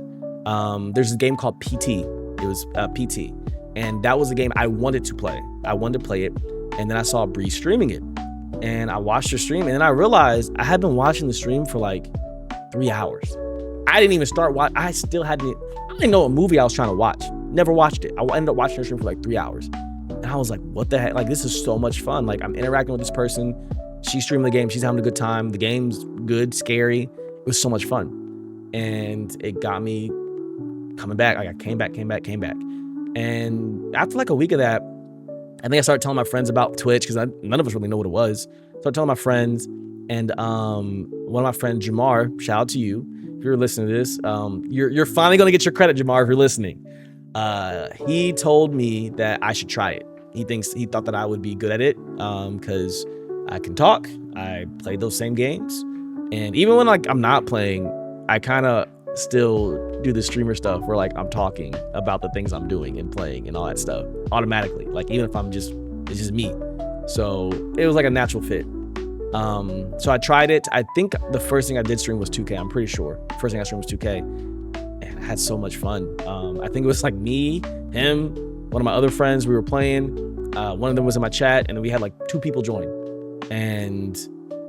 there's a game called PT. It was PT. And that was a game I wanted to play. I wanted to play it. And then I saw Bree streaming it. And I watched her stream. And then I realized I had been watching the stream for like 3 hours. I didn't even start watching. I didn't know what movie I was trying to watch. Never watched it. I ended up watching her stream for like 3 hours. And I was like, what the heck? Like, this is so much fun. Like, I'm interacting with this person. She's streaming the game. She's having a good time. The game's good, scary. It was so much fun. And it got me coming back. Like, I came back. And after like a week of that, I think I started telling my friends about Twitch because none of us really know what it was. Started telling my friends, and one of my friends, Jamar, shout out to you if you're listening to this. You're finally gonna get your credit, Jamar, if you're listening. He told me that I should try it. He thought that I would be good at it because I can talk. I played those same games, and even when like I'm not playing, I kind of still do the streamer stuff where like I'm talking about the things I'm doing and playing and all that stuff automatically, like even if it's just me. So it was like a natural fit. So I tried it. I think the first thing I did stream was 2K. I'm pretty sure first thing I streamed was 2K, and I had so much fun. I think it was like me, him, one of my other friends. We were playing. One of them was in my chat, and then we had like 2 people join, and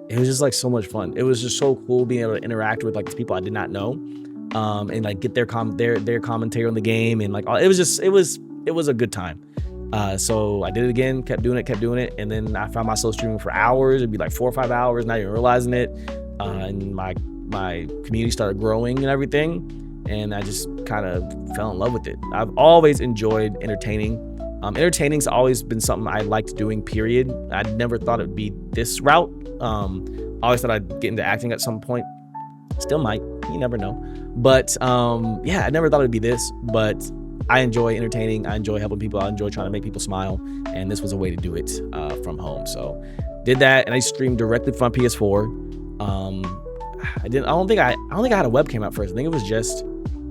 it was just like so much fun. It was just so cool being able to interact with like people I did not know, and like get their commentary on the game, and like it was a good time. So I did it again, kept doing it, and then I found myself streaming for hours. It'd be like 4 or 5 hours, not even realizing it. And my community started growing and everything, and I just kind of fell in love with it. I've always enjoyed entertaining. Entertaining's always been something I liked doing, period. I never thought it'd be this route. I always thought I'd get into acting at some point. Still might, you never know. But yeah, I never thought it'd be this, but I enjoy entertaining. I enjoy helping people. I enjoy trying to make people smile. And this was a way to do it from home. So did that, and I streamed directly from PS4. I don't think I had a webcam at first. I think it was just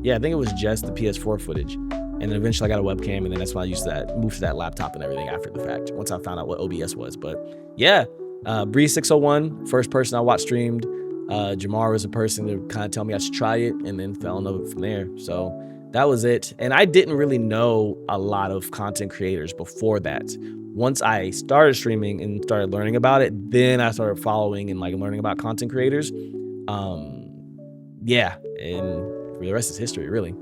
the PS4 footage. And then eventually I got a webcam, and then that's when I moved to that laptop and everything after the fact, once I found out what OBS was. But yeah, Bree601, first person I watched streamed. Jamar was a person to kind of tell me I should try it, and then fell in love with it from there. So that was it. And I didn't really know a lot of content creators before that. Once I started streaming and started learning about it, then I started following and like learning about content creators. Yeah, and for the rest is history, really.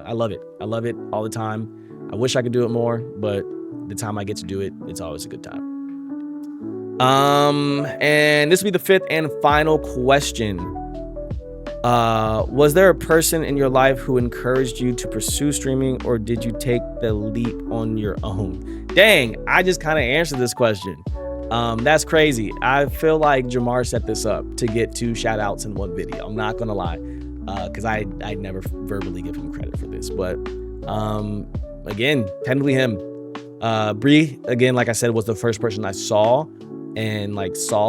I love it. I love it all the time. I wish I could do it more, but the time I get to do it, it's always a good time. And this will be the 5th and final question. Was there a person in your life who encouraged you to pursue streaming, or did you take the leap on your own? Dang, I just kind of answered this question. That's crazy. I feel like Jamar set this up to get 2 shout outs in one video. I'm not gonna lie. Because I never verbally give him credit for this, but again, technically him. Bree, again, like I said, was the first person I saw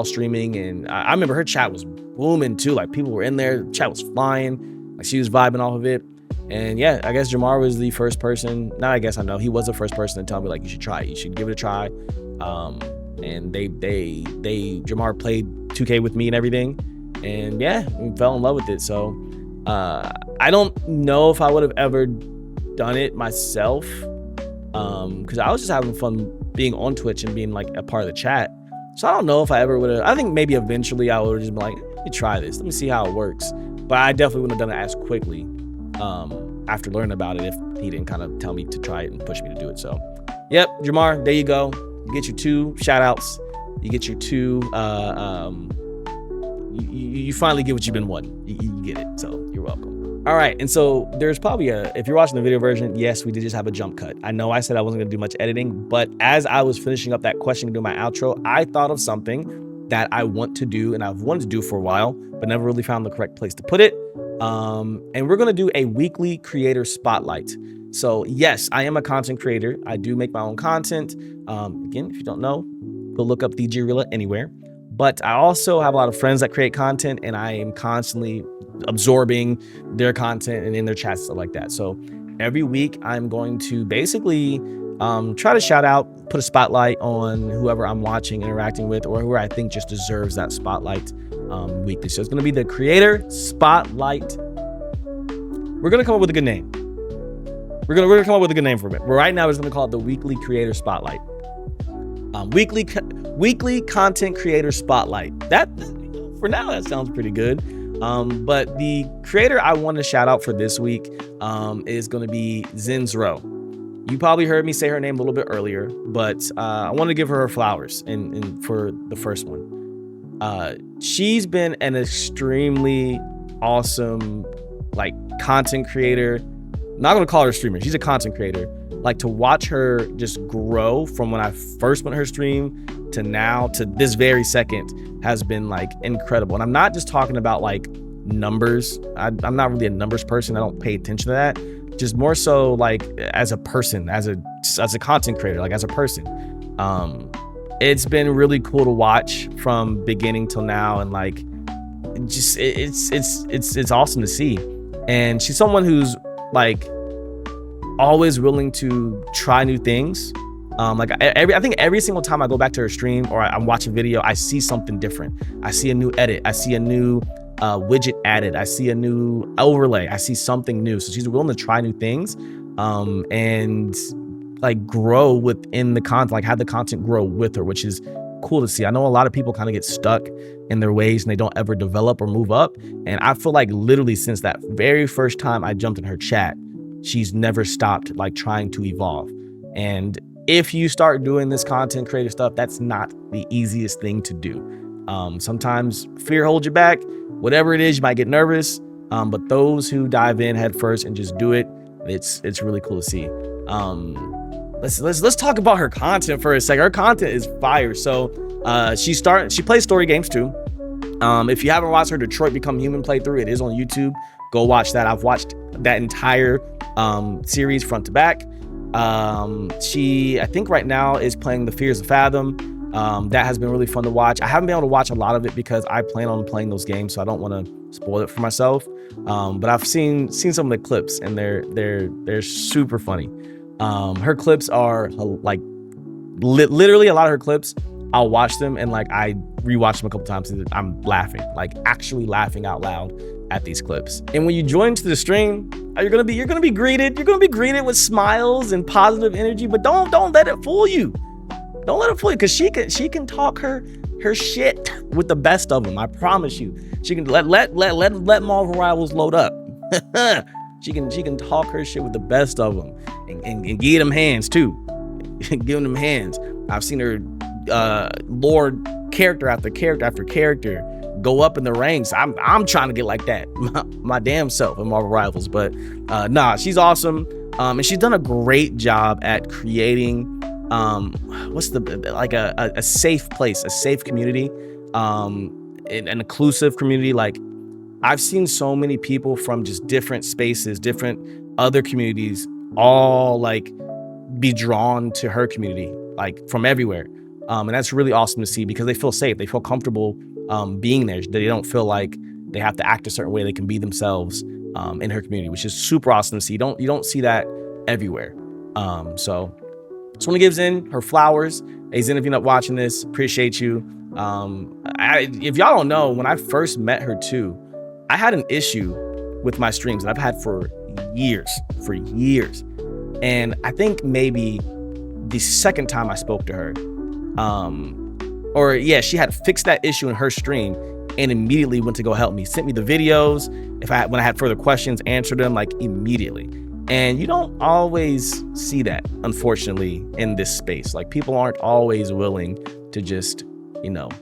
streaming, and I remember her chat was booming too. Like people were in there, the chat was flying, like she was vibing off of it. And yeah, I guess Jamar was the first person. Not I guess I know he was the first person to tell me like you should try it, you should give it a try. And Jamar played 2K with me and everything, and yeah, we fell in love with it. So. I don't know if I would have ever done it myself, because I was just having fun being on Twitch and being like a part of the chat. So I don't know if I ever would have. I think maybe eventually I would have just been like, let me try this, let me see how it works. But I definitely wouldn't have done it as quickly after learning about it if he didn't kind of tell me to try it and push me to do it. So yep, Jamar, there you go. You get your 2 shout outs. You get your 2 you finally get what you've been wanting. You get it, so you're welcome. All right, and so there's probably if you're watching the video version, yes, we did just have a jump cut. I know I said I wasn't gonna do much editing, but as I was finishing up that question and doing my outro, I thought of something that I want to do and I've wanted to do for a while, but never really found the correct place to put it. And we're gonna do a weekly creator spotlight. So yes, I am a content creator. I do make my own content. Again, if you don't know, go look up the Realla anywhere. But I also have a lot of friends that create content, and I am constantly absorbing their content and in their chats, stuff like that. So every week I'm going to basically try to shout out, put a spotlight on whoever I'm watching, interacting with, or whoever I think just deserves that spotlight weekly. So it's going to be the Creator Spotlight. We're going to come up with a good name. We're gonna come up with a good name for it. But right now, we're just going to call it the Weekly Creator Spotlight. Weekly Content Creator Spotlight. That, for now, that sounds pretty good. But the creator I want to shout out for this week is going to be Zinzro. You probably heard me say her name a little bit earlier, but I want to give her flowers and for the first one. She's been an extremely awesome content creator, not gonna call her a streamer, she's a content creator. Like, to watch her just grow from when I first went to her stream to now to this very second has been like incredible. And I'm not just talking about like numbers. I'm not really a numbers person. I don't pay attention to that. Just more so like as a person, as a content creator, like as a person. It's been really cool to watch from beginning till now, and like just it's awesome to see. And she's someone who's like always willing to try new things. Like I think every single time I go back to her stream or I'm watching video, I see something different. I see a new edit. I see a new widget added. I see a new overlay. I see something new. So she's willing to try new things, and like grow within the content, like have the content grow with her, which is cool to see. I know a lot of people kind of get stuck in their ways and they don't ever develop or move up. And I feel like literally since that very first time I jumped in her chat, she's never stopped like trying to evolve. And if you start doing this content creator stuff, that's not the easiest thing to do. Sometimes fear holds you back. Whatever it is, you might get nervous. But those who dive in head first and just do it, it's really cool to see. Let's talk about her content for a second. Her content is fire. So she plays story games too. If you haven't watched her Detroit Become Human playthrough, it is on YouTube. Go watch that. I've watched that entire series front to back. She, I think right now, is playing The Fears of Fathom. That has been really fun to watch. I haven't been able to watch a lot of it because I plan on playing those games, so I don't want to spoil it for myself. But I've seen some of the clips, and they're super funny. Her clips are like literally a lot of her clips. I'll watch them and like I rewatch them a couple times and I'm laughing, like actually laughing out loud at these clips. And when you join to the stream, you're gonna be greeted with smiles and positive energy, but don't let it fool you. Don't let it fool you, because she can talk her shit with the best of them. I promise you. She can let Marvel Rivals load up. She can talk her shit with the best of them and give them hands too. Giving them hands. I've seen her lord character after character after character go up in the ranks. I'm trying to get like that my damn self in Marvel Rivals. But she's awesome. And she's done a great job at creating a safe place, a safe community, an inclusive community. Like, I've seen so many people from just different spaces, different other communities, all like be drawn to her community, like from everywhere. And that's really awesome to see, because they feel safe. They feel comfortable being there. They don't feel like they have to act a certain way. They can be themselves in her community, which is super awesome to see. You don't see that everywhere. So just want to give Zen her flowers. Hey Zen, if you're not watching this, appreciate you. If y'all don't know, when I first met her too, I had an issue with my streams that I've had for years. And I think maybe the second time I spoke to her, she had fixed that issue in her stream and immediately went to go help me, sent me the videos. When I had further questions, answered them like immediately. And you don't always see that, unfortunately, in this space. Like, people aren't always willing to just,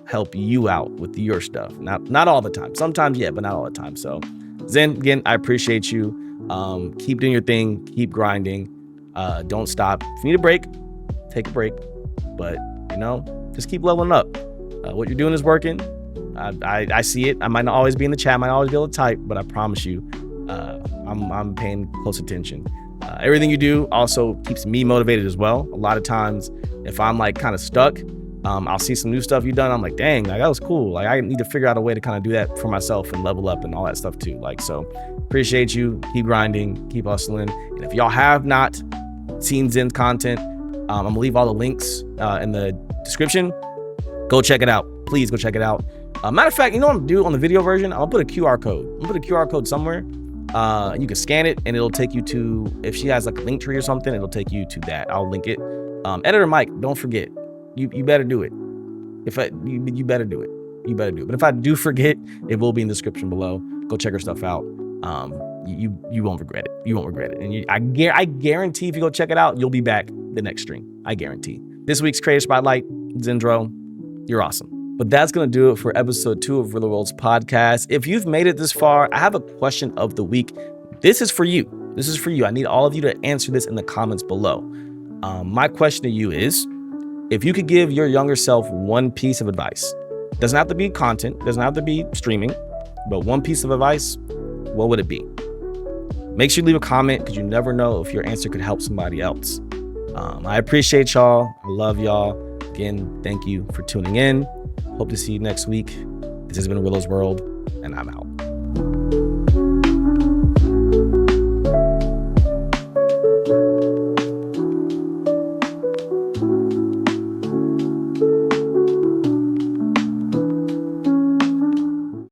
help you out with your stuff. Not all the time. Sometimes, yeah, but not all the time. So, Zen, again, I appreciate you. Keep doing your thing. Keep grinding. Don't stop. If you need a break, take a break. But, just keep leveling up. What you're doing is working. I see it. I might not always be in the chat. I might not always be able to type, but I promise you, I'm paying close attention. Everything you do also keeps me motivated as well. A lot of times, if I'm like kind of stuck, I'll see some new stuff you've done. I'm like, dang, like, that was cool. Like, I need to figure out a way to kind of do that for myself and level up and all that stuff too. Like, so appreciate you. Keep grinding, keep hustling. And if y'all have not seen Zen's content, I'm gonna leave all the links in the description. Go check it out. Please go check it out. Matter of fact, you know what I'm gonna do on the video version? I'm gonna put a QR code. I'm gonna put a QR code somewhere. You can scan it and it'll take you to, if she has like a link tree or something, it'll take you to that. I'll link it. Editor Mike, don't forget. You better do it. You better do it. You better do it. But if I do forget, it will be in the description below. Go check her stuff out. You won't regret it. You won't regret it. And I guarantee if you go check it out, you'll be back the next stream. I guarantee. This week's Creator Spotlight, Zendro, you're awesome. But that's going to do it for episode 2 of Real World's podcast. If you've made it this far, I have a question of the week. This is for you. This is for you. I need all of you to answer this in the comments below. My question to you is, if you could give your younger self one piece of advice, doesn't have to be content, doesn't have to be streaming, but one piece of advice, what would it be? Make sure you leave a comment, because you never know if your answer could help somebody else. I appreciate y'all. I love y'all. Again, thank you for tuning in. Hope to see you next week. This has been Realla'sworld, and I'm out.